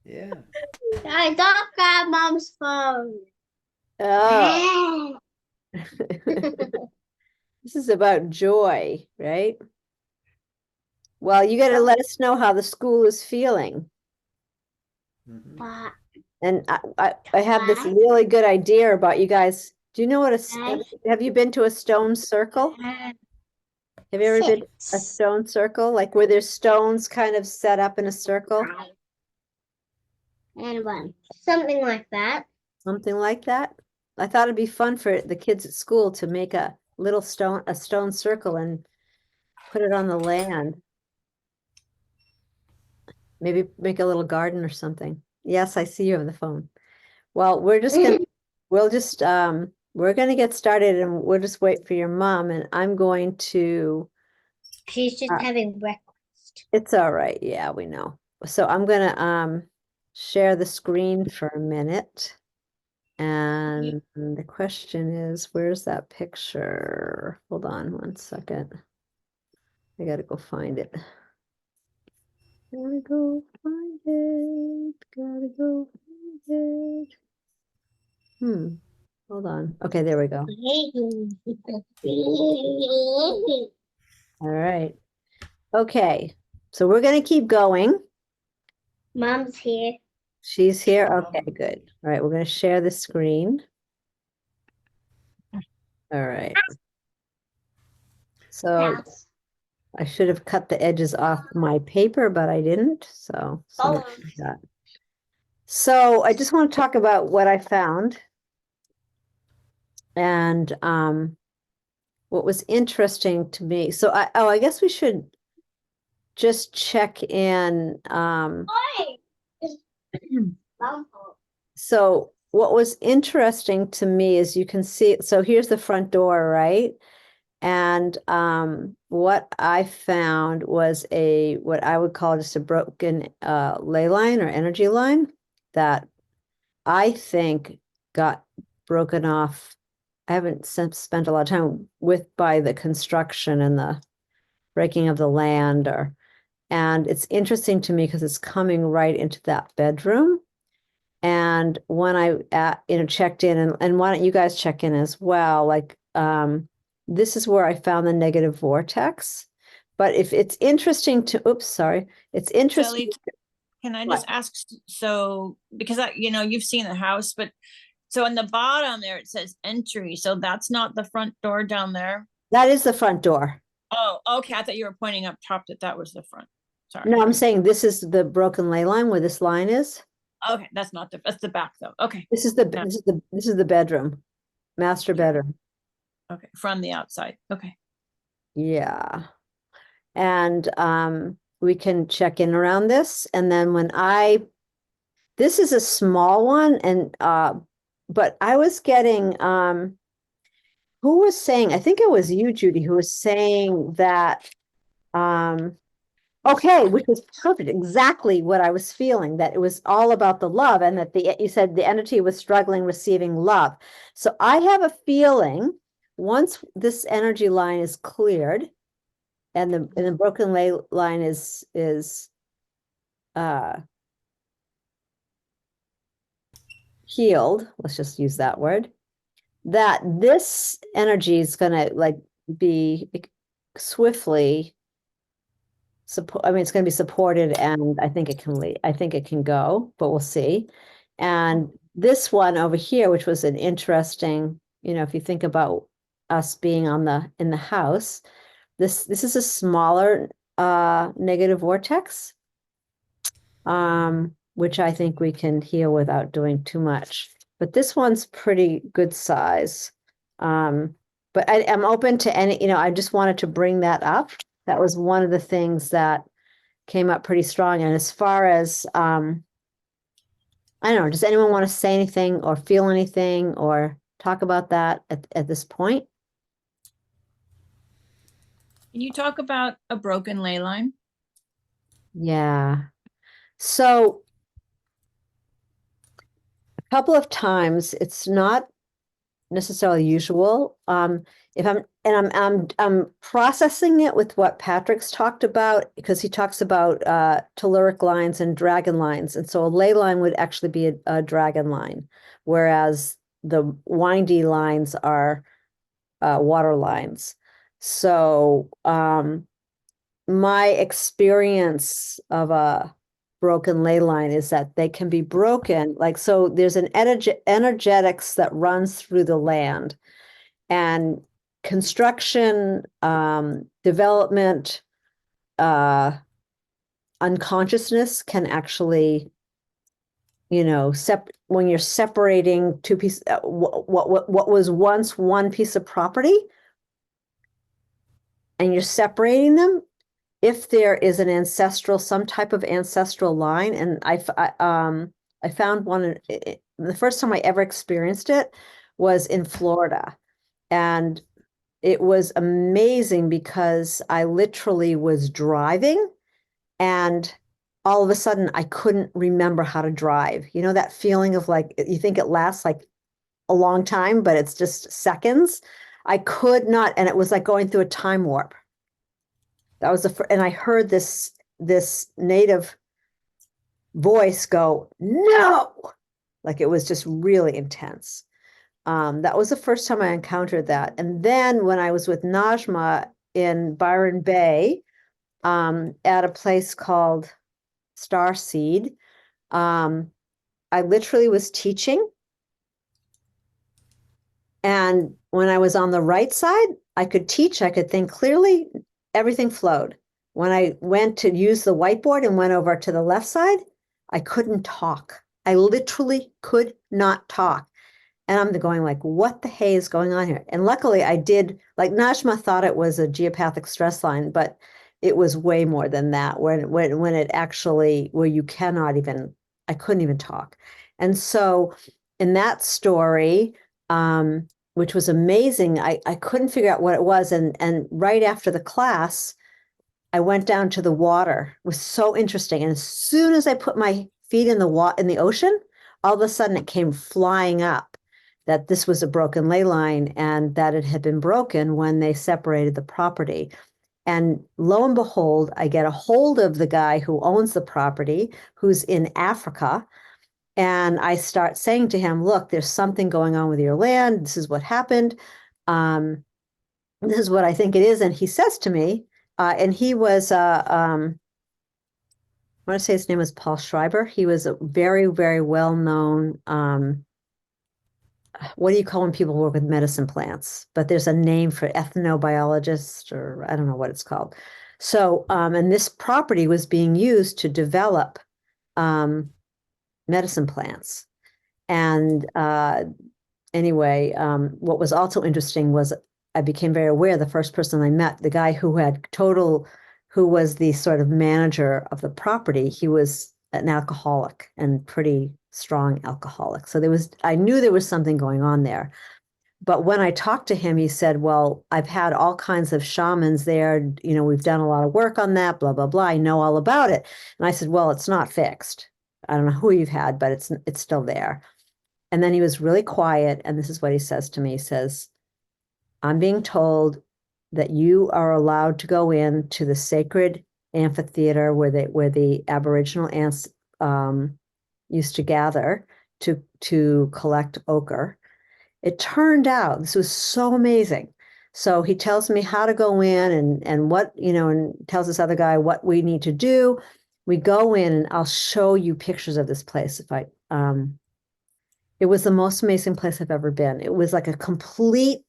Yeah. I don't grab mom's phone. Oh, this is about joy, right? Well, you got to let us know how the school is feeling. Mhm. But And I have this Why? really good idea about you guys. Do you know what Why? have you been to a stone circle? Have you ever been to a stone circle? Like where there's stones kind of set up in a circle? And one. Something like that. something like that. I thought it'd be fun for the kids at school to make a stone circle and put it on the land. Maybe make a little garden or something. Yes, I see you on the phone. Well, we're gonna get started and we'll just wait for your mom and I'm going to, She's just having breakfast. it's all right. Yeah, we know. So I'm gonna, share the screen for a minute. And the question is, where's that picture? Hold on one second. I gotta go find it. Gotta go find it. Gotta go find it. Hold on. Okay, there we go. All right. Okay, so we're gonna keep going. Mom's here. She's here. Okay, good. All right, we're gonna share the screen. All right. So I should have cut the edges off my paper, but I didn't. So sorry about that. So I just want to talk about what I found. And what was interesting to me. So I guess we should just check in. So what was interesting to me is you can see, so here's the front door, right? And what I found was what I would call just a broken ley line or energy line that I think got broken off. I haven't spent a lot of time by the construction and the breaking of the land and it's interesting to me because it's coming right into that bedroom. And when I checked in and why don't you guys check in as well? Like this is where I found the negative vortex. But if it's interesting to, oops, sorry, it's interesting. Shelley, can I just ask, so, because you've seen the house, but so on the bottom there, it says entry. So that's not the front door down there. That is the front door. Oh, okay. I thought you were pointing up top that was the front. Sorry. No, I'm saying this is the broken ley line where this line is. Okay, that's the back though. Okay. This is the bedroom, master bedroom. Okay, from the outside. Okay. Yeah. And we can check in around this. And then this is a small one and but I was getting who was saying, I think it was you, Judy, who was saying that okay, which was perfect, exactly what I was feeling, that it was all about the love and that you said the entity was struggling receiving love. So I have a feeling once this energy line is cleared and the broken ley line is healed, let's just use that word, that this energy is gonna like be swiftly support. I mean, it's going to be supported, and I think it can lead. I think it can go, but we'll see. And this one over here, which was an interesting, if you think about us being in the house, this is a smaller negative vortex, which I think we can heal without doing too much. But this one's pretty good size. But I'm open to any, I just wanted to bring that up. That was one of the things that came up pretty strong. And as far as, I don't know, does anyone want to say anything or feel anything or talk about that at this point? Can you talk about a broken ley line? Yeah. So a couple of times, it's not necessarily usual. If I'm processing it with what Patrick's talked about, because he talks about telluric lines and dragon lines. And so a ley line would actually be a dragon line, whereas the windy lines are water lines. So my experience of a broken ley line is that they can be broken. Like, so there's an energetics that runs through the land, and construction, development, unconsciousness can actually, when you're separating two pieces, what was once one piece of property, and you're separating them, if there is an ancestral, some type of ancestral line, and I found one, the first time I ever experienced it was in Florida. And it was amazing because I literally was driving and all of a sudden I couldn't remember how to drive. You know, that feeling of like, you think it lasts like a long time, but it's just seconds. I could not, and it was like going through a time warp. That was and I heard this native voice go, no, like it was just really intense. That was the first time I encountered that. And then when I was with Najma in Byron Bay, at a place called Star Seed, I literally was teaching. And when I was on the right side, I could teach, I could think clearly, everything flowed. When I went to use the whiteboard and went over to the left side, I couldn't talk. I literally could not talk. And I'm going like, what the hey is going on here? And luckily I did, like Najma thought it was a geopathic stress line, but it was way more than that when it actually, where you cannot even, I couldn't even talk. And so in that story, which was amazing, I couldn't figure out what it was. And right after the class, I went down to the water. It was so interesting. And as soon as I put my feet in the ocean, all of a sudden it came flying up that this was a broken ley line and that it had been broken when they separated the property. And lo and behold, I get a hold of the guy who owns the property, who's in Africa. And I start saying to him, look, there's something going on with your land. This is what happened. This is what I think it is. And he says to me, and he was, I want to say his name was Paul Schreiber. He was a very, very well-known, what do you call when people work with medicine plants? But there's a name for ethnobiologist, or I don't know what it's called. So, and this property was being used to develop medicine plants. And anyway, what was also interesting was I became very aware, the first person I met, the guy who was the sort of manager of the property, he was an alcoholic and pretty strong alcoholic. So I knew there was something going on there. But when I talked to him, he said, well, I've had all kinds of shamans there. You know, we've done a lot of work on that, blah, blah, blah. I know all about it. And I said, well, it's not fixed. I don't know who you've had, but it's still there. And then he was really quiet. And this is what he says to me. He says, I'm being told that you are allowed to go into the sacred amphitheater where the Aboriginal ants used to gather to collect ochre. It turned out, this was so amazing. So he tells me how to go in and what, you know, and tells this other guy what we need to do. We go in and I'll show you pictures of this place. It was the most amazing place I've ever been. It was like a complete,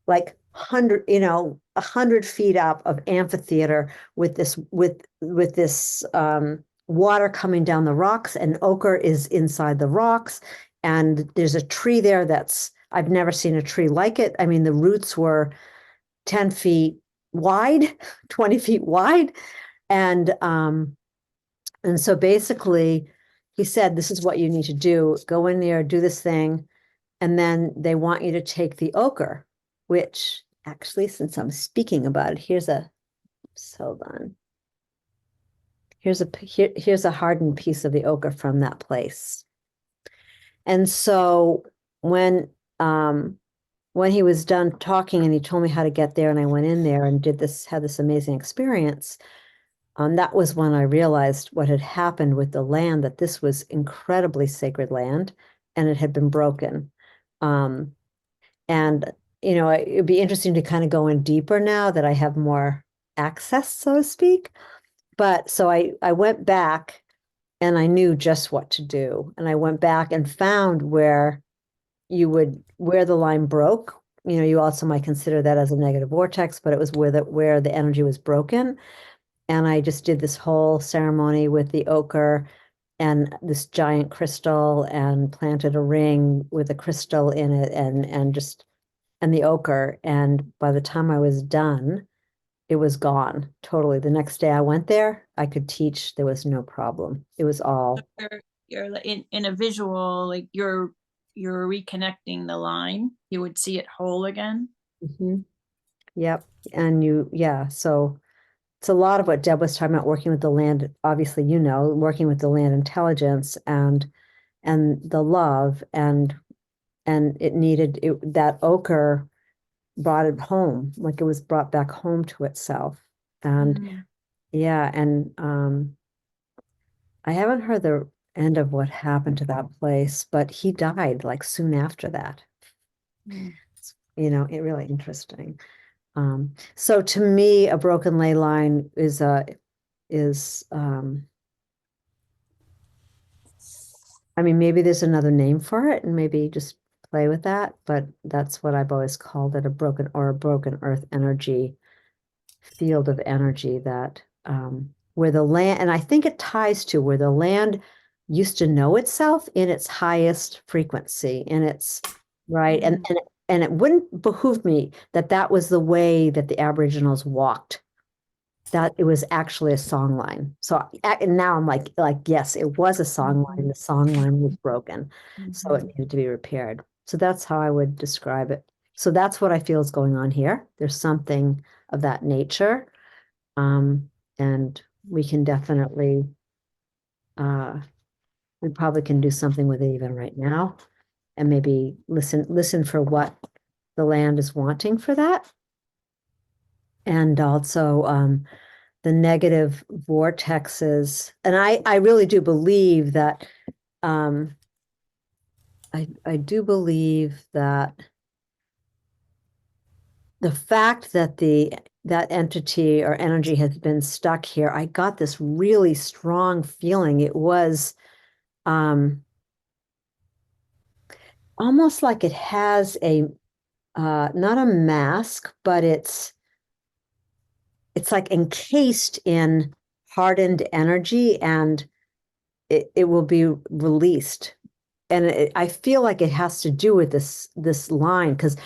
like 100 feet up of amphitheater with this water coming down the rocks, and ochre is inside the rocks. And there's a tree there I've never seen a tree like it. I mean, the roots were 10 feet wide, 20 feet wide. And so basically he said, this is what you need to do. Go in there, do this thing. And then they want you to take the ochre, which actually, since I'm speaking about it, hold on. Here's a hardened piece of the ochre from that place. And so when he was done talking and he told me how to get there and I went in there and had this amazing experience, that was when I realized what had happened with the land, that this was incredibly sacred land and it had been broken. And, you know, it'd be interesting to kind of go in deeper now that I have more access, so to speak. But so I went back and I knew just what to do. And I went back and found where the line broke. You know, you also might consider that as a negative vortex, but it was where the energy was broken. And I just did this whole ceremony with the ochre. and this giant crystal and planted a ring with a crystal in it and the ochre. And by the time I was done, it was gone totally. The next day I went there, I could teach. There was no problem. It was all, You're in a visual, like you're reconnecting the line. You would see it whole again. Mhm. Yep. And yeah, so it's a lot of what Deb was talking about, working with the land, obviously, working with the land intelligence and the love and it needed that ochre brought it home, like it was brought back home to itself. And yeah, and I haven't heard the end of what happened to that place, but he died like soon after that. It really interesting. So to me, a broken ley line is I mean, maybe there's another name for it and maybe just play with that, but that's what I've always called it, a broken earth energy, field of energy that where the land, and I think it ties to where the land used to know itself in its highest frequency, in its right. And it wouldn't behoove me that was the way that the Aboriginals walked, that it was actually a song line. So and now I'm like, yes, it was a song line. The song line was broken. So it needed to be repaired. So that's how I would describe it. So that's what I feel is going on here. There's something of that nature. And we can definitely, we probably can do something with it even right now and maybe listen for what the land is wanting for that. And also, the negative vortexes. And I really do believe that, I do believe that the fact that that entity or energy has been stuck here, I got this really strong feeling. It was almost like it has not a mask, but it's like encased in hardened energy, and it will be released. And I feel like it has to do with this line, because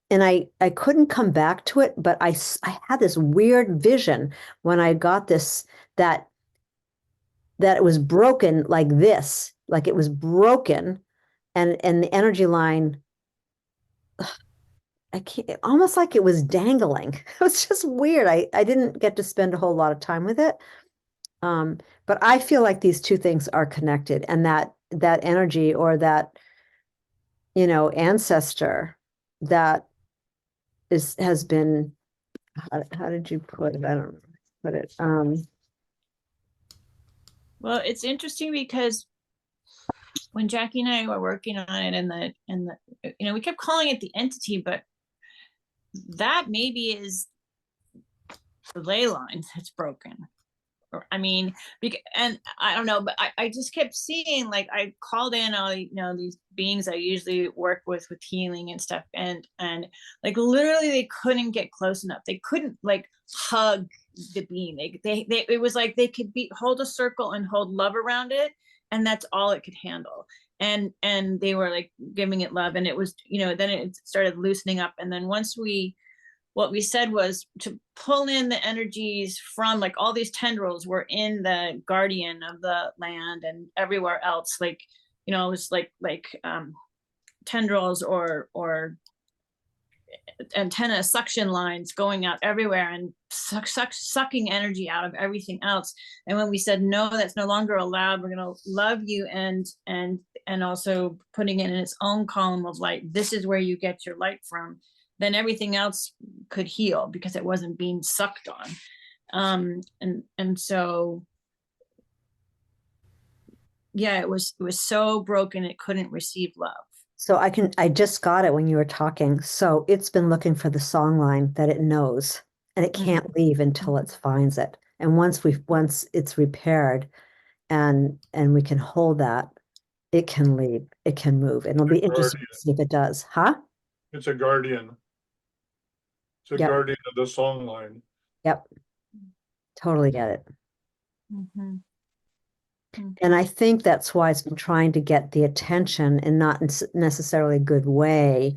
and I couldn't come back to it, but I had this weird vision when I got this, that it was broken like this, like it was broken, and the energy line, I can't, almost like it was dangling. It was just weird. I didn't get to spend a whole lot of time with it. But I feel like these two things are connected, and that energy, or that, ancestor that has been, how did you put it? I don't know. Put it. Well, it's interesting because when Jackie and I were working on it, and we kept calling it the entity, but that maybe is the ley line that's broken. Or, I mean, and I don't know, but I just kept seeing, like, I called in all these beings I usually work with healing and stuff, and like literally they couldn't get close enough. They couldn't like hug the being. They it was like they could hold a circle and hold love around it, and that's all it could handle. And they were like giving it love, and it was, then it started loosening up. And then what we said was to pull in the energies from, like, all these tendrils were in the guardian of the land and everywhere else. Like, it was like tendrils or antenna suction lines going out everywhere and sucking energy out of everything else. And when we said, no, that's no longer allowed, we're going to love you, and also putting it in its own column of light, this is where you get your light from, then everything else could heal because it wasn't being sucked on. And so, yeah, it was so broken it couldn't receive love. So I just got it when you were talking. So it's been looking for the song line that it knows, and it can't leave until it finds it. And once it's repaired and we can hold that, it can leave, it can move. And it'll be interesting to see if it does. Huh? It's a guardian. It's a Yep. guardian of the song line. Yep. Totally get it. And I think that's why it's been trying to get the attention and not necessarily a good way,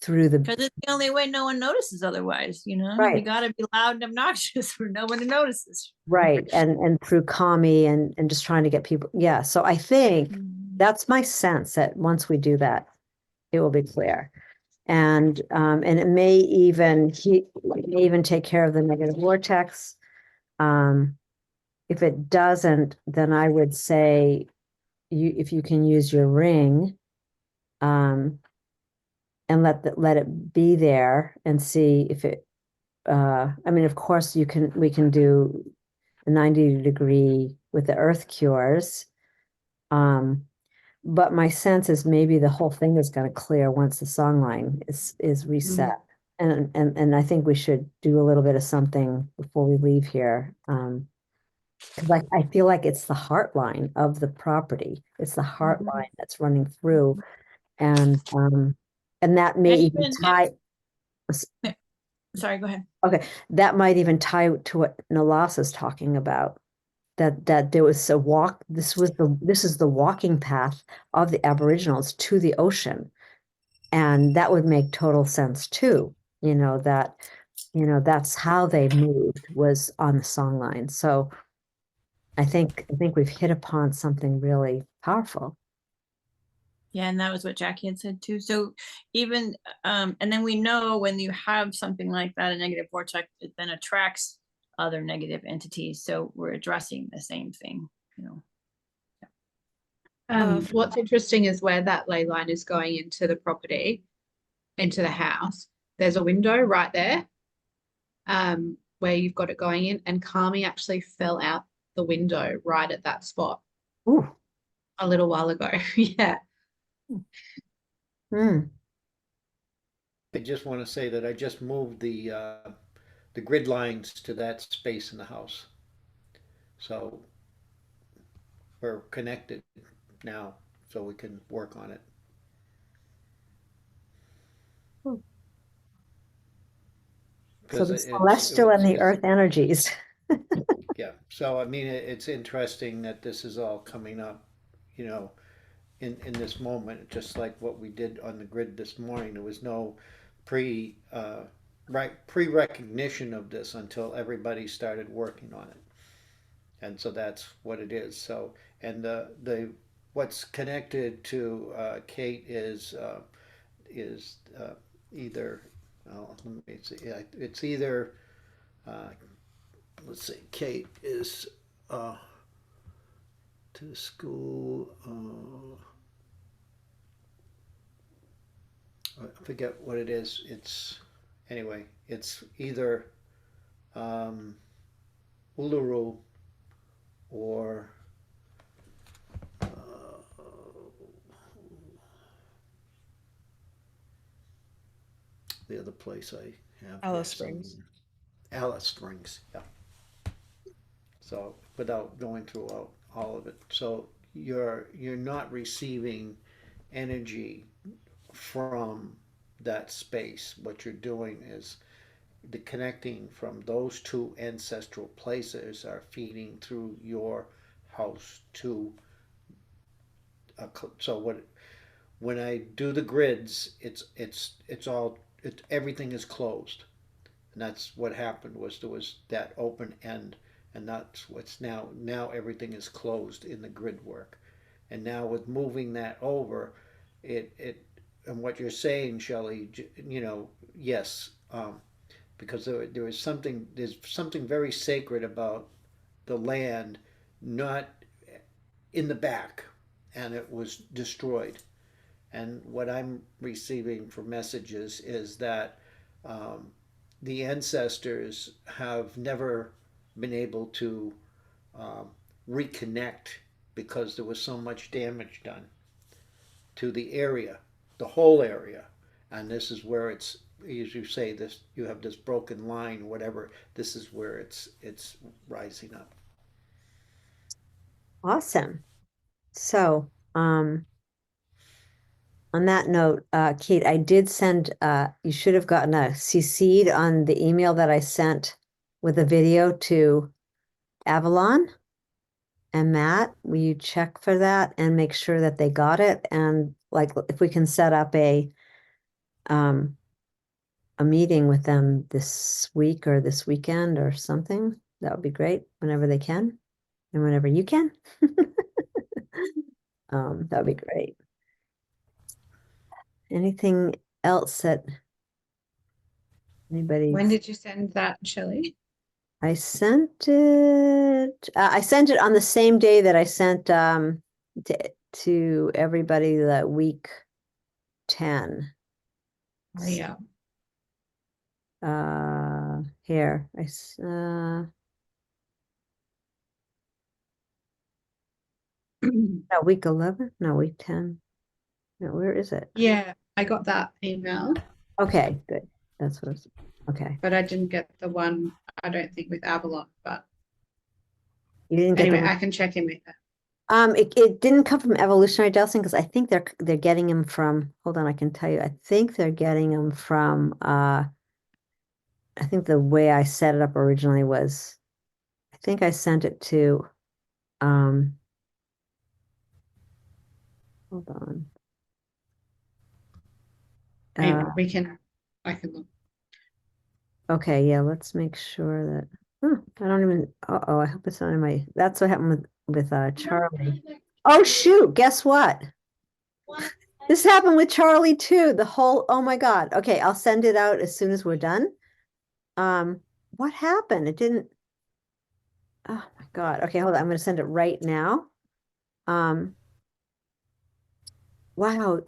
through the, Because it's the only way no one notices otherwise, you Right. gotta be loud and obnoxious for no one to notices. right, and through commie and just trying to get people, yeah, so I think Mm. that's my sense that once we do that, it will be clear. And it may even, it may even take care of the negative vortex. If it doesn't, then I would say if you can use your ring, and let it be there and see if it, I mean, of course we can do a 90-degree with the earth cures. But my sense is maybe the whole thing is going to clear once the song line is reset. And I think we should do a little bit of something before we leave here. Because I feel like it's the heart line of the property. It's the heart Mhm. line that's running through. And that may And even even tie, sorry, go ahead. okay, that might even tie to what Nalas is talking about. That there was a walk, this is the walking path of the Aboriginals to the ocean. And that would make total sense too, that's how they moved, was on the song line. So I think we've hit upon something really powerful. Yeah, and that was what Jackie had said too. So even and then we know when you have something like that, a negative vortex, it then attracts other negative entities. So we're addressing the same thing. What's interesting is where that ley line is going into the property, into the house. There's a window right there, where you've got it going in, and Kami actually fell out the window right at that spot Ooh. a little while ago. Yeah. Hmm. I just want to say that I just moved the grid lines to that space in the house. So we're connected now, so we can work on it. So Because the it's celestial and the it's earth energies. yeah. So I mean, it's interesting that this is all coming up, you know, in this moment, just like what we did on the grid this morning. There was no pre pre recognition of this until everybody started working on it, and so that's what it is. So and the what's connected to Kate is either let me see, it's either uh, let's see, Kate is to school. I forget what it is. It's anyway. It's either um, Uluru or the other place I have. Alice Springs. Alice Springs. Yeah. So without going through all of it, so you're not receiving energy from that space. What you're doing is the connecting from those two ancestral places are feeding through your house to so when I do the grids, it's all everything is closed, and that's what happened was there was that open end, and that's what's now everything is closed in the grid work, and now with moving that over, it and what you're saying, Shelley, yes, because there's something very sacred about the land not in the back, and it was destroyed. And what I'm receiving for messages is that um, the ancestors have never been able to um, reconnect because there was so much damage done to the area, the whole area. And this is where it's, as you say, this you have this broken line, whatever. This is where it's rising up. Awesome. So, on that note, Kate, I did send, you should have gotten a CC'd on the email that I sent with a video to Avalon. and Matt, will you check for that and make sure that they got it? And like, if we can set up a meeting with them this week or this weekend or something, that would be great, whenever they can and whenever you can. That would be great. Anything else that anybody? When did you send that, Shelley? I sent it on the same day that I sent to everybody that week 10. Oh, yeah. Here no, week 11, no, week 10. No, where is it? Yeah, I got that email, Okay, good. That's what it's okay. but I didn't get the one, I don't think, with Avalon, but You didn't get anyway, the I can check in with her. it didn't come from Evolutionary Dowsing because I think they're getting them from, hold on, I can tell you. I think they're getting them from I think the way I set it up originally was, I think I sent it to hold on. Anyway, I can look. Okay, yeah, let's make sure that I don't even, uh-oh, I hope it's not in my, that's what happened with Charlie. Oh shoot, guess what? This happened with Charlie too. The whole, oh my God. Okay, I'll send it out as soon as we're done. What happened? It didn't, oh my God. Okay, hold on. I'm gonna send it right now. Wow,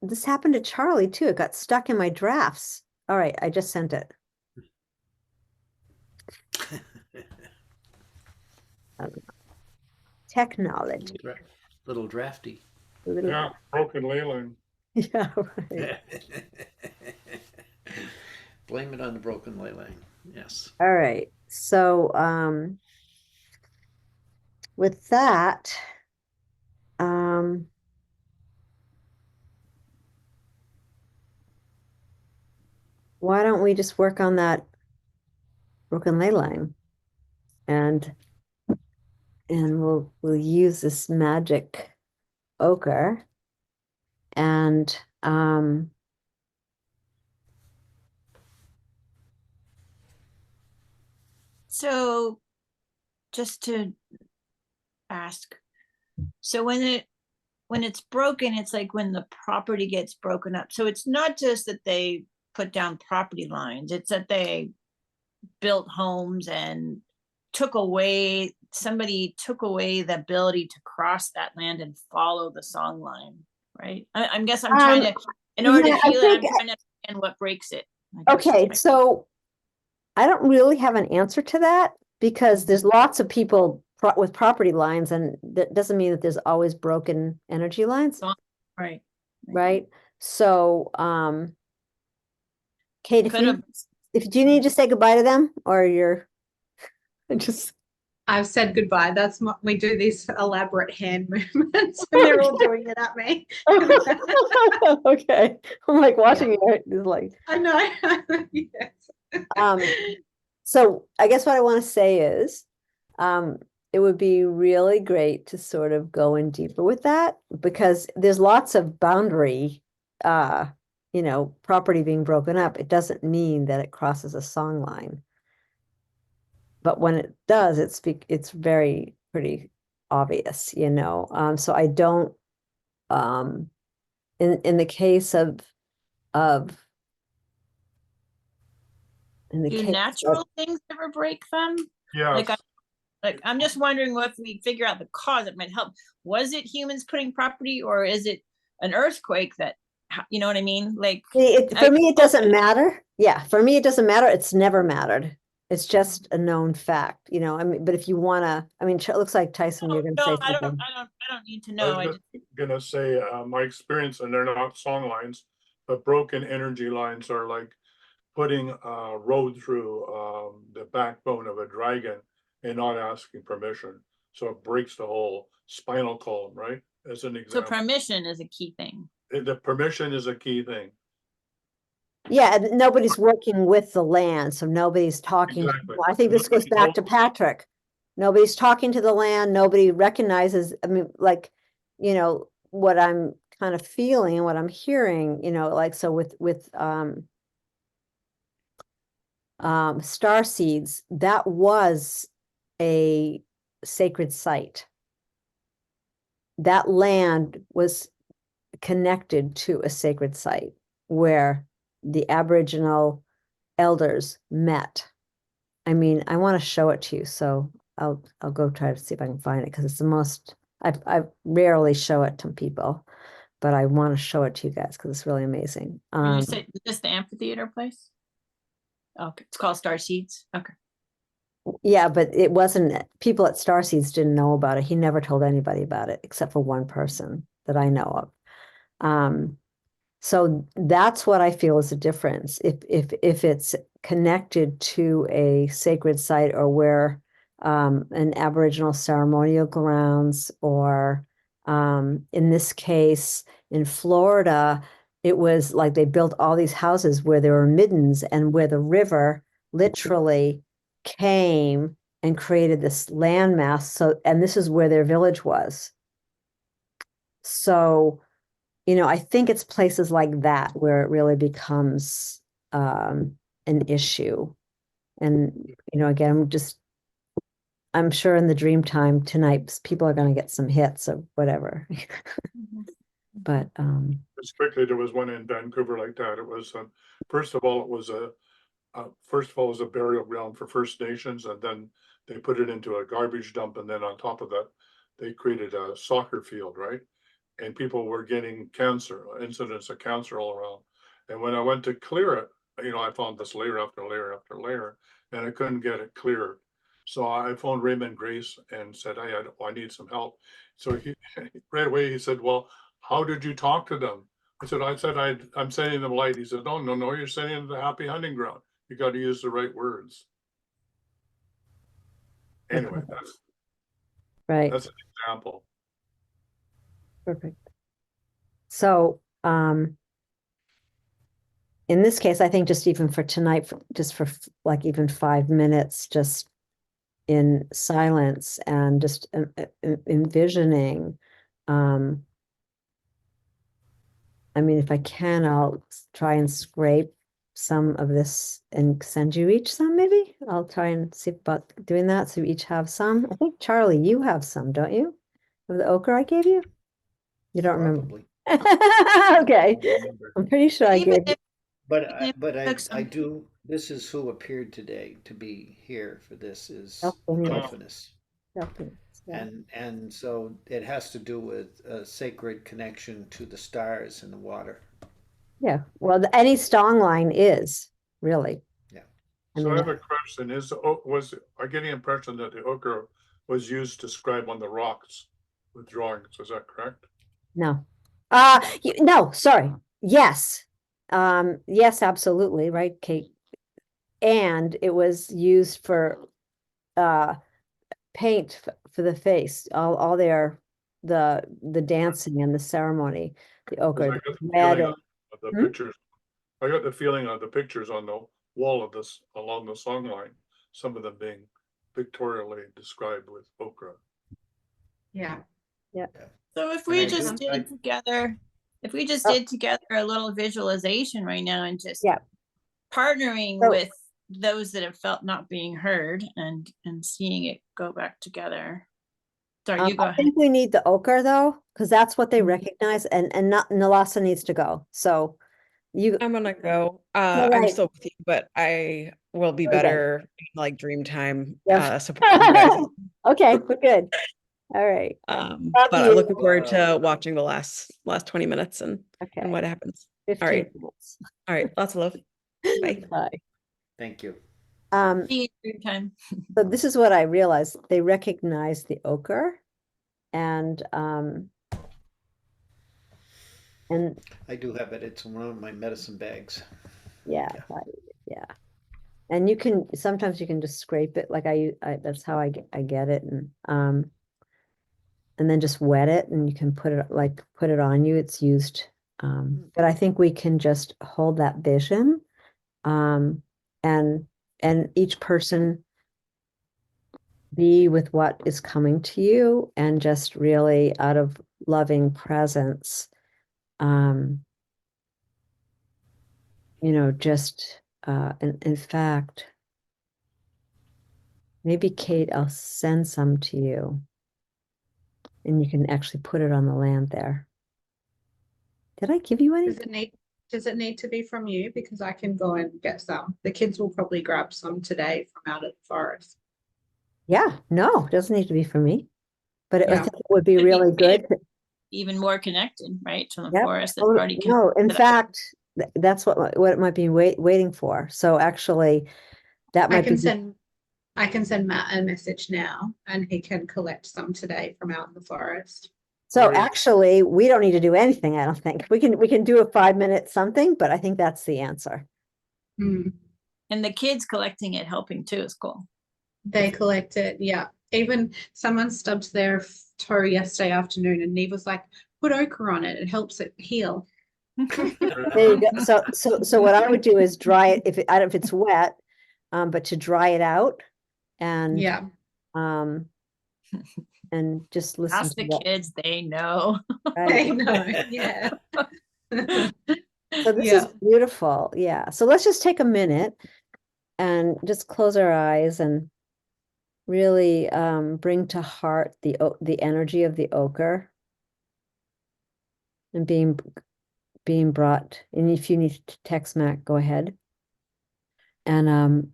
this happened to Charlie too. It got stuck in my drafts. All right, I just sent it. Technology. Little drafty. Yeah, broken ley line. Yeah, right. Blame it on the broken ley line. Yes. All right. So, with that, why don't we just work on that broken ley line, and we'll use this magic ochre, and So just to ask, so when it's broken, it's like when the property gets broken up. So it's not just that they put down property lines, it's that they built homes and somebody took away the ability to cross that land and follow the song line, right? I guess I'm trying to, in order yeah, to heal it, I'm trying to understand what breaks it. I guess okay, is my- so I don't really have an answer to that because there's lots of people with property lines, and that doesn't mean that there's always broken energy lines, right. right? So, Kate, Could have, do you need to say goodbye to them, or you're just I've said goodbye. We do these elaborate hand movements and they're all doing it at me. okay? I'm like watching it. It's like I know. Yes. so I guess what I want to say is, it would be really great to sort of go in deeper with that, because there's lots of boundary, property being broken up. It doesn't mean that it crosses a song line. But when it does, it's very pretty obvious, so I don't, in the case of in the do case natural of, things ever break them? Yes. Like I'm just wondering if we figure out the cause, it might help. Was it humans putting property, or is it an earthquake that, you know what I mean? Like for me, it doesn't matter. Yeah, for me, it doesn't matter. It's never mattered. It's just a known fact, I mean, but if you wanna, I mean, it looks like Tyson, you're gonna say I something. don't need to I know. was gonna say, my experience, and they're not song lines, but broken energy lines are like putting a road through the backbone of a dragon and not asking permission. So it breaks the whole spinal column, right? As an So example. permission is a key thing. The permission is a key thing. Yeah, and nobody's working with the land, so nobody's talking. Exactly. I think this goes back to Patrick. nobody's talking to the land, nobody recognizes, I mean, like, what I'm kind of feeling and what I'm hearing, like, so with star seeds, that was a sacred site. That land was connected to a sacred site where the Aboriginal elders met. I mean, I want to show it to you, so I'll go try to see if I can find it because it's the most I rarely show it to people, but I want to show it to you guys because it's really amazing. When you say this the amphitheater place? Okay, it's called Star Seeds. Okay. Yeah, but it wasn't, people at Starseeds didn't know about it. He never told anybody about it except for one person that I know of. So that's what I feel is a difference. If it's connected to a sacred site or where an Aboriginal ceremonial grounds, or in this case in Florida, it was like they built all these houses where there were middens and where the river literally came and created this landmass. So, and this is where their village was. So I think it's places like that where it really becomes an issue. And, again, I'm sure in the dream time tonight, people are going to get some hits or whatever. But, Just quickly, there was one in Vancouver like that. It was, first of all, it was a burial ground for First Nations, and then they put it into a garbage dump, and then on top of that, they created a soccer field, right? And people were getting cancer, incidents of cancer all around. And when I went to clear it, I found this layer after layer after layer, and I couldn't get it cleared. So I phoned Raymond Grace and said, hey, I need some help. So he right away he said, well, how did you talk to them? I said, I'm sending them light. He said, no, you're sending them the happy hunting ground. You got to use the right words. Anyway, right. that's an example. Perfect. So, in this case, I think just even for tonight, just for like even 5 minutes, just in silence and just envisioning, I mean, if I can, I'll try and scrape some of this and send you each some, maybe. I'll try and see about doing that, so you each have some. I think, Charlie, you have some, don't you? Of the ochre I gave you? You don't remember? Probably. Okay, Remember. I'm pretty sure I Even gave you. I do, this is who appeared today to be here for this is Delphinius. Delphinus. Delphinius, yeah. And so it has to do with a sacred connection to the stars and the water. Yeah, well, any stong line is really. Yeah. I So I mean, have a question. I get the impression that the ochre was used to scribe on the rocks with drawings. Is that correct? no. No, sorry. Yes. Yes, absolutely, right, Kate? And it was used for paint for the face, all the dancing and the ceremony, the 'Cause ochre, I got the red feeling and of the Hmm? pictures. I got the feeling of the pictures on the wall of this along the song line, some of them being pictorially described with ochre. Yeah. So if And we I just do- I- did together, if we just Oh. did together a little visualization right now and just Yeah. partnering So- with those that have felt not being heard and seeing it go back together. Sorry, you go I ahead. think we need the ochre though, because that's what they Mhm. recognize, and not Nalasa needs to go. So you I'm gonna go. All I'm right. still with you, but I will be Okay. better in, like dream time Yeah. supporting you guys. Okay, we're good. All right. Love But I'm you. looking forward to watching the last 20 minutes and Okay. what happens. 15 All right. minutes. All right. Lots of love. Bye. Bye. Thank you. See you dream time. So this is what I realized. They recognize the ochre and I do have it. It's in one of my medicine bags. yeah, Yeah. yeah. And you can sometimes you can just scrape it like I that's how I get it, and then just wet it and you can put it on you. It's used. But I think we can just hold that vision. And each person be with what is coming to you and just really out of loving presence, um, just, in fact, maybe Kate, I'll send some to you and you can actually put it on the land there. Did I give you any? Does it need to be from you? Because I can go and get some. The kids will probably grab some today from out of the forest. Yeah, no, it doesn't need to be for me, but I Yeah. think it would be Could be really great. good. Even more connected, right, to the Yep. forest that's Oh, already no, in connected. fact, that's what it might be waiting for. So actually, that I might can be, send Matt a message now and he can collect some today from out in the forest. so Great. actually, we don't need to do anything, I don't think. We can do a 5-minute something, but I think that's the answer. Mm. And the kids collecting it, helping too, is cool. They collect it, yeah. Even someone stubbed their toe yesterday afternoon and Neve was like, put ochre on it, it helps it heal. There you go. So what I would do is dry it if it's wet, but to dry it out and Yeah. um and just listen Ask to the what, kids, they know. right? I know, yeah. So this is Yeah. beautiful. Yeah. So let's just take a minute and just close our eyes and really bring to heart the energy of the ochre and being brought. And if you need to text Mac, go ahead. And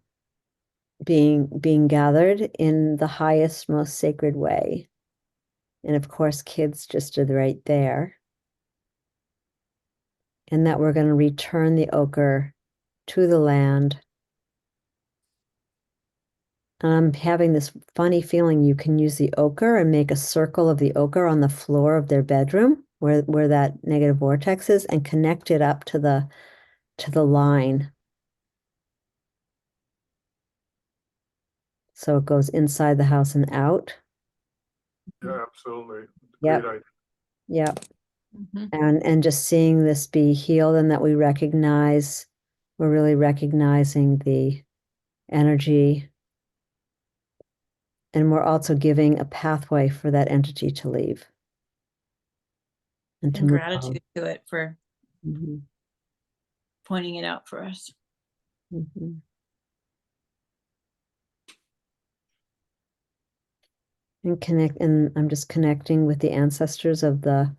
being gathered in the highest, most sacred way. And of course, kids just are right there. And that we're going to return the ochre to the land. And I'm having this funny feeling you can use the ochre and make a circle of the ochre on the floor of their bedroom where that negative vortex is and connect it up to the line. So it goes inside the house and out. Yeah, absolutely. Yep. Great idea. Yep. Mhm. And just seeing this be healed and that we're really recognizing the energy, and we're also giving a pathway for that entity to leave and to And move on. gratitude to it for Mhm, pointing it out for us. mhm. And I'm just connecting with the ancestors of that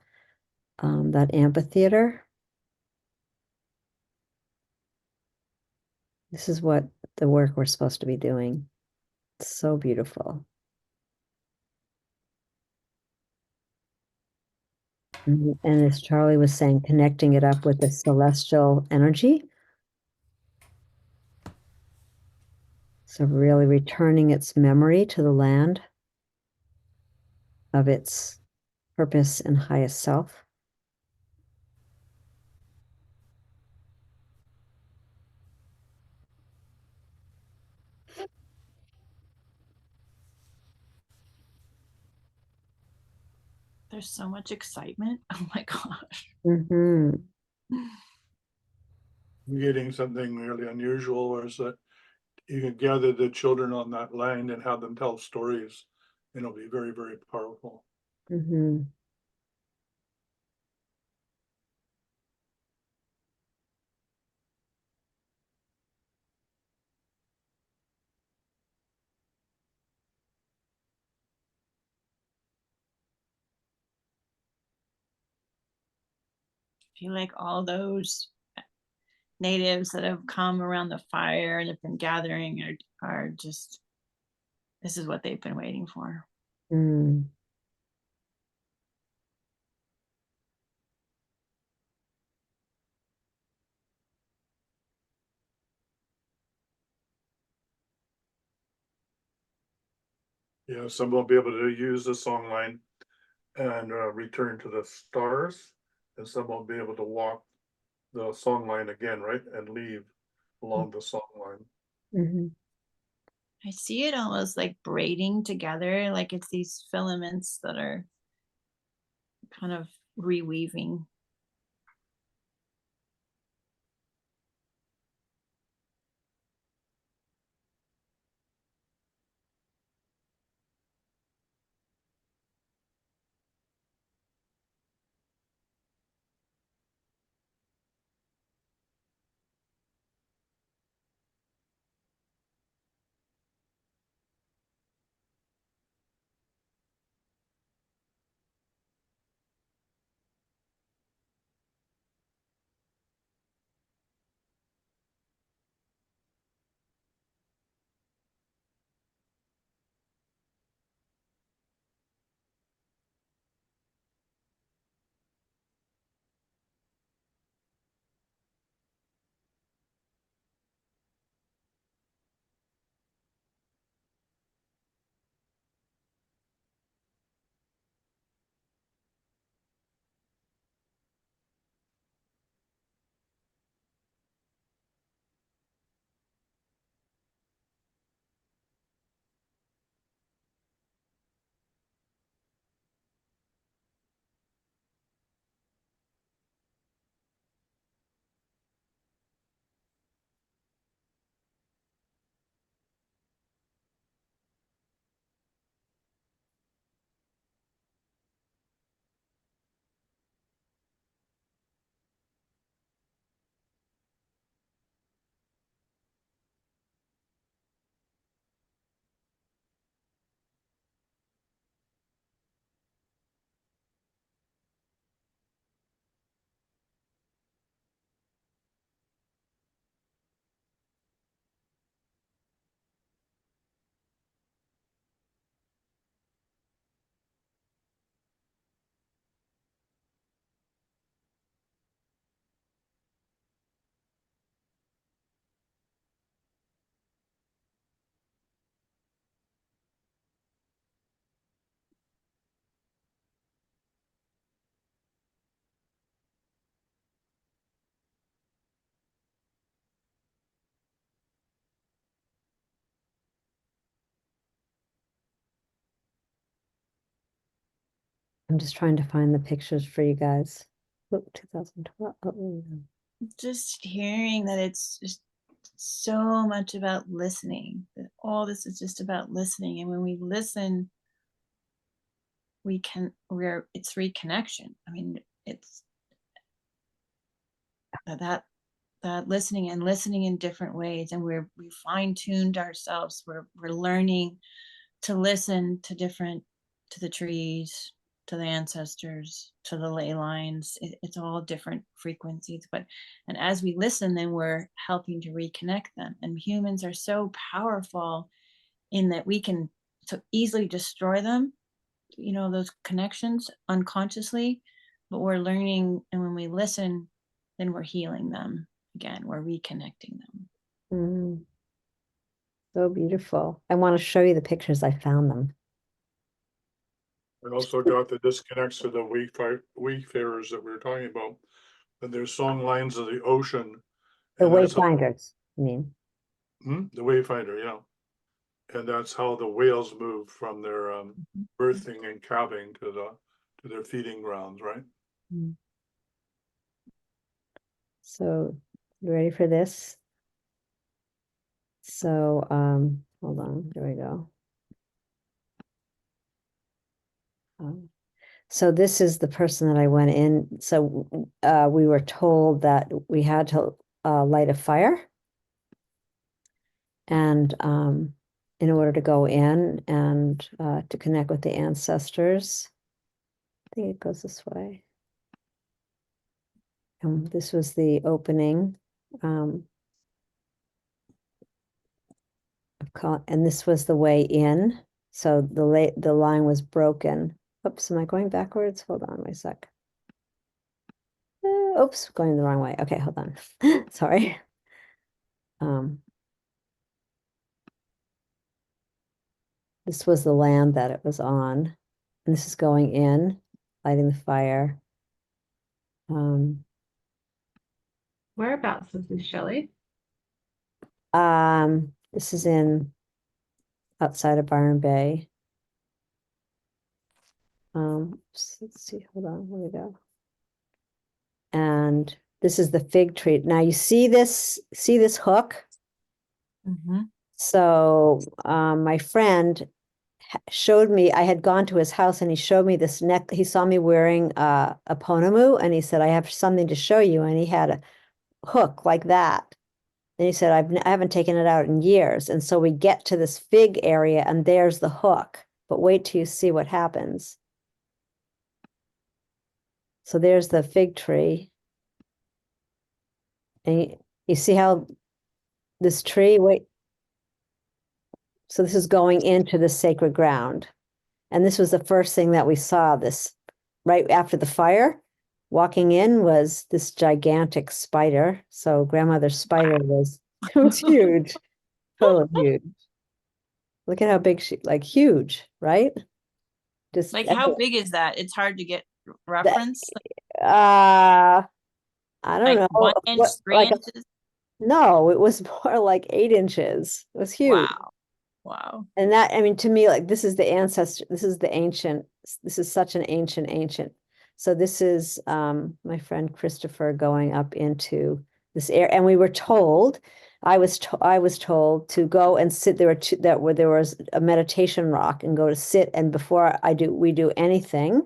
amphitheater. This is what the work we're supposed to be doing. It's so beautiful. And as Charlie was saying, connecting it up with the celestial energy. So really returning its memory to the land of its purpose and highest self. There's so much excitement. Oh my gosh. Mm-hmm. Getting something really unusual is that you can gather the children on that land and have them tell stories. And it'll be very, very powerful. Mm-hmm. I feel like all those natives that have come around the fire and have been gathering are just, this is what they've been waiting for. Mm. Yeah, some will be able to use the song line and return to the stars, and some will be able to walk the song line again, right, and leave along the song line. Mm-hmm. I see it almost like braiding together, like it's these filaments that are kind of reweaving. I'm just trying to find the pictures for you guys. Look, 2012. Oh, there we go. Just hearing that it's just so much about listening, that all this is just about listening. And when we listen, it's reconnection. I mean, it's that listening and listening in different ways. And we fine-tuned ourselves. We're learning to listen to the trees, to the ancestors, to the ley lines. It's all different frequencies, and as we listen, then we're helping to reconnect them. And humans are so powerful in that we can so easily destroy them, those connections unconsciously, but we're learning, and when we listen, then we're healing them again, we're reconnecting them. Mm. So beautiful. I want to show you the pictures. I found them. I also got the disconnects to the wayfarers that we were talking about. And there's song lines of the ocean. The And that's how, wayfinders, I mean. the wayfinder, yeah. And that's how the whales move from their birthing and calving to their feeding grounds, right? Mm. So, you ready for this? So, hold on, there we go. So this is the person that I went in. So we were told that we had to light a fire, and in order to go in and to connect with the ancestors. I think it goes this way. And this was the opening. And this was the way in. So the line was broken. Oops, am I going backwards? Hold on, wait a sec. Oops, going the wrong way. Okay, hold on. Sorry. This was the land that it was on. And this is going in, lighting the fire. Whereabouts is this, Shelley? This is in outside of Byron Bay. Let's see, hold on, where we go. And this is the fig tree. Now you see this hook? Mm-hmm. So my friend showed me, I had gone to his house and he showed me this neck. He saw me wearing a ponamu and he said, I have something to show you. And he had a hook like that. And he said, I haven't taken it out in years. And so we get to this fig area and there's the hook. But wait till you see what happens. So there's the fig tree. And you see how this tree, wait. So this is going into the sacred ground. And this was the first thing that we saw, this right after the fire. Walking in was this gigantic spider. So grandmother's spider was, it was huge, totally huge. Look at how big she, like huge, right? Just Like, how big is that? It's hard to get that, reference. I don't Like know. 1 inch, What, 3 like inches. no, it was more like 8 inches. It was huge. Wow. And that, I mean, to me, like this is the ancestor, this is the ancient, this is such an ancient. So this is my friend Christopher going up into this area, and we were told, I was told to go and sit. There was a meditation rock, and go to sit. And before we do anything,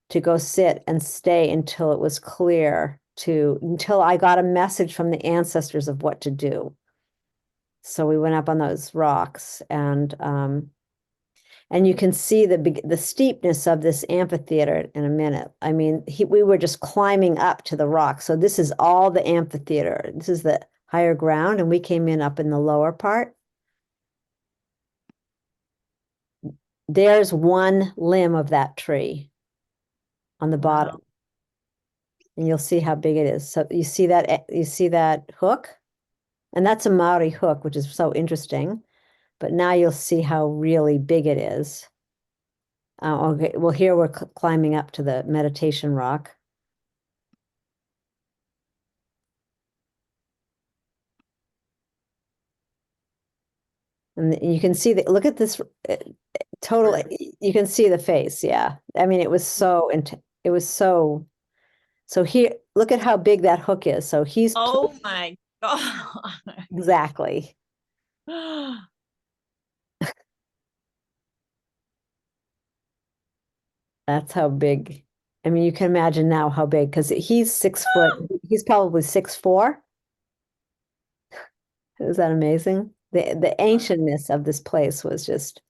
to go sit and stay until it was clear until I got a message from the ancestors of what to do. So we went up on those rocks, and you can see the steepness of this amphitheater in a minute. I mean, we were just climbing up to the rock. So this is all the amphitheater. This is the higher ground, and we came in up in the lower part. There's one limb of that tree on the bottom. And you'll see how big it is. So you see that hook? And that's a Maori hook, which is so interesting. But now you'll see how really big it is. Okay, well, here we're climbing up to the meditation rock. And you can see that, look at this total, you can see the face, yeah. I mean, it was so, it was so, so here, look at how big that hook is. So he's Oh my God. exactly. That's how big. I mean, you can imagine now how big, because he's 6 foot, he's probably 6'4". Is that amazing? The ancientness of this place was just,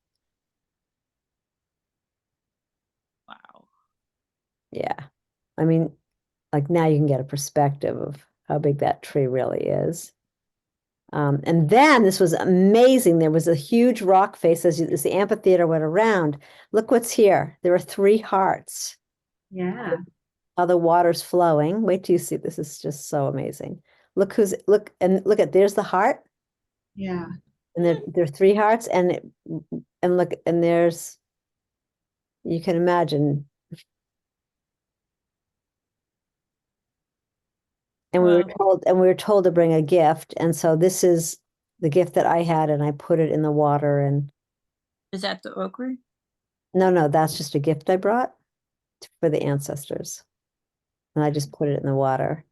Wow. yeah. I mean, like now you can get a perspective of how big that tree really is. And then this was amazing. There was a huge rock face as the amphitheater went around. Look what's here. There are 3 hearts. Yeah. How the water's flowing. Wait till you see. This is just so amazing. Look look at, there's the heart. Yeah. And there are 3 hearts, and look, and there's, you can imagine. And Wow. we were told to bring a gift, and so this is the gift that I had, and I put it in the water. And Is that the ochre? no, that's just a gift I brought for the ancestors, and I just put it in the water,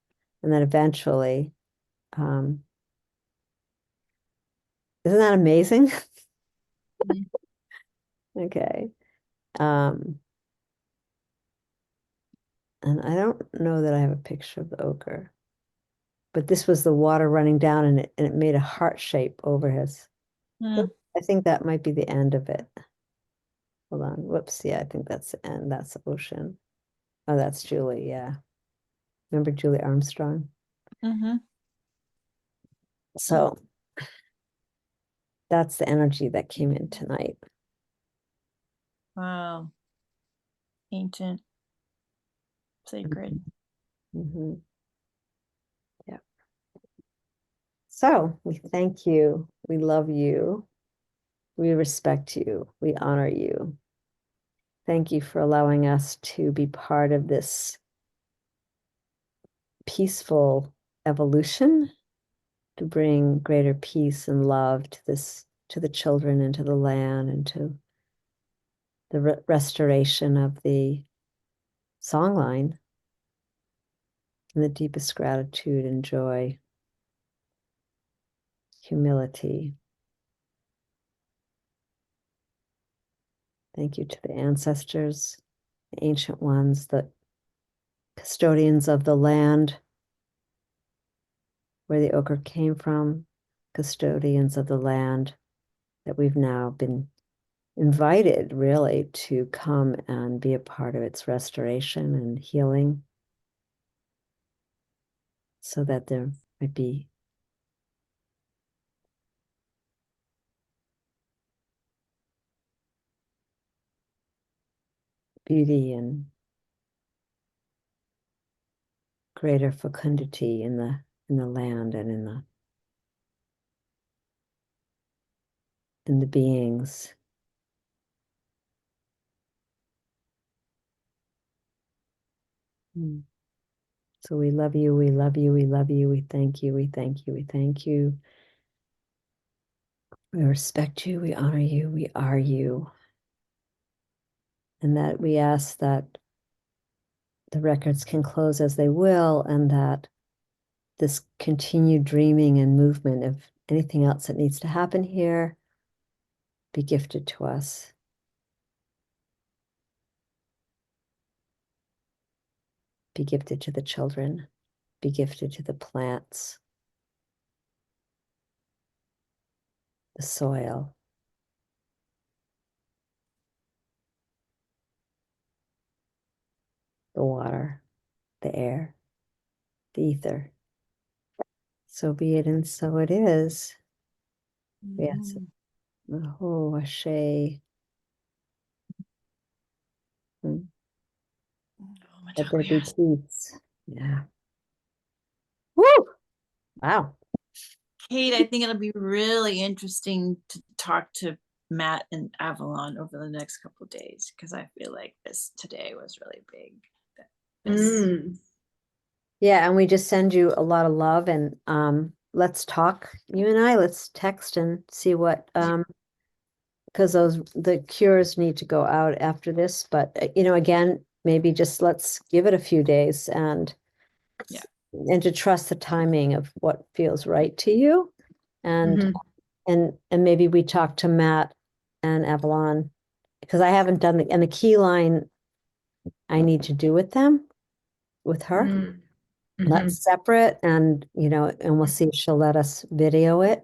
and then eventually, isn't that amazing? Mhm. Okay. And I don't know that I have a picture of the ochre, but this was the water running down, and it made a heart shape over his. Hmm. I think that might be the end of it. Hold on. Whoops. Yeah, I think that's the end. That's the ocean. Oh, that's Julie. Yeah. Remember Julie Armstrong? Mm-hmm. So that's the energy that came in tonight. Wow. Ancient. Sacred. Mm-hmm. Yeah. So we thank you. We love you. We respect you. We honor you. Thank you for allowing us to be part of this peaceful evolution, to bring greater peace and love to this, to the children and to the land, and to the restoration of the songline, and the deepest gratitude and joy, humility. Thank you to the ancestors, the ancient ones, the custodians of the land where the ochre came from, custodians of the land that we've now been invited really to come and be a part of its restoration and healing, so that there might be beauty and greater fecundity in the land and in the beings. So we love you, we love you, we love you, we thank you, we thank you, we thank you. We respect you, we honor you, we are you. And that we ask that the records can close as they will, and that this continued dreaming and movement of anything else that needs to happen here be gifted to us. Be gifted to the children, be gifted to the plants, the soil, the water, the air, the ether. So be it, and so it is. Yes. Oh, Ashe. Oh, much Let there be happier. peace. Yeah. Woo! Wow. Kate, I think it'll be really interesting to talk to Matt and Avalon over the next couple of days, because I feel like this today was really big. This, Yeah, and we just send you a lot of love, and let's talk, you and I, let's text and see what, because the cures need to go out after this, but again, maybe just let's give it a few days and Yeah. and to trust the timing of what feels right to you. And Mhm. and maybe we talk to Matt and Avalon, because I haven't done the key line I need to do with them, with her. Mhm. That's separate, and and we'll see if she'll let us video it.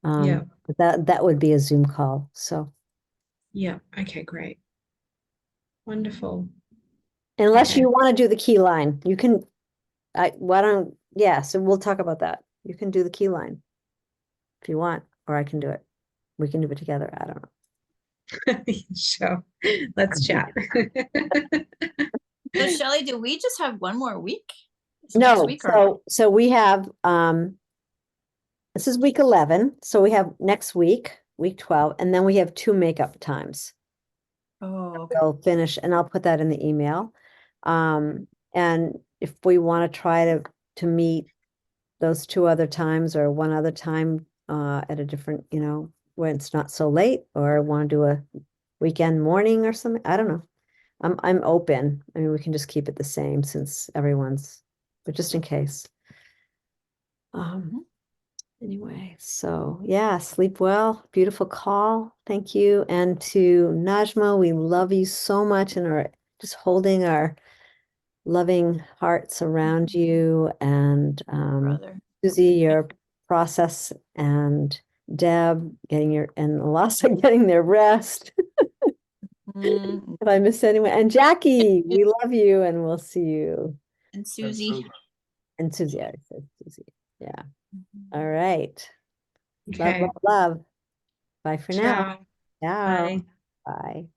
Yeah. But that would be a Zoom call. So Yeah. Okay, great. Wonderful. unless Okay. you want to do the key line, you can. Why don't? Yeah. So we'll talk about that. You can do the key line if you want, or I can do it. We can do it together. I don't know. Sure. Let's chat. So Shelley, do we just have one more week? Is next No. week or So we have this is week 11. So we have next week, week 12, and then we have 2 makeup times. oh okay. I'll finish, and I'll put that in the email. And if we want to try to meet those 2 other times or one other time at a different, when it's not so late, or want to do a weekend morning or something, I don't know. I'm open. I mean, we can just keep it the same since everyone's, but just in case. Anyway, so yeah, sleep well. Beautiful call. Thank you. And to Najma, we love you so much and are just holding our loving hearts around you. And Brother. Susie, your process, and Deb and Lhasa getting their rest. Mm, If I miss anyone, and Jackie, we love you, and we'll see you. and And Susie. And Susie, I said Susie. Yeah. Mhm. All right. Love, Okay. love, love. Bye for now. Ciao. Ciao. Bye. Bye.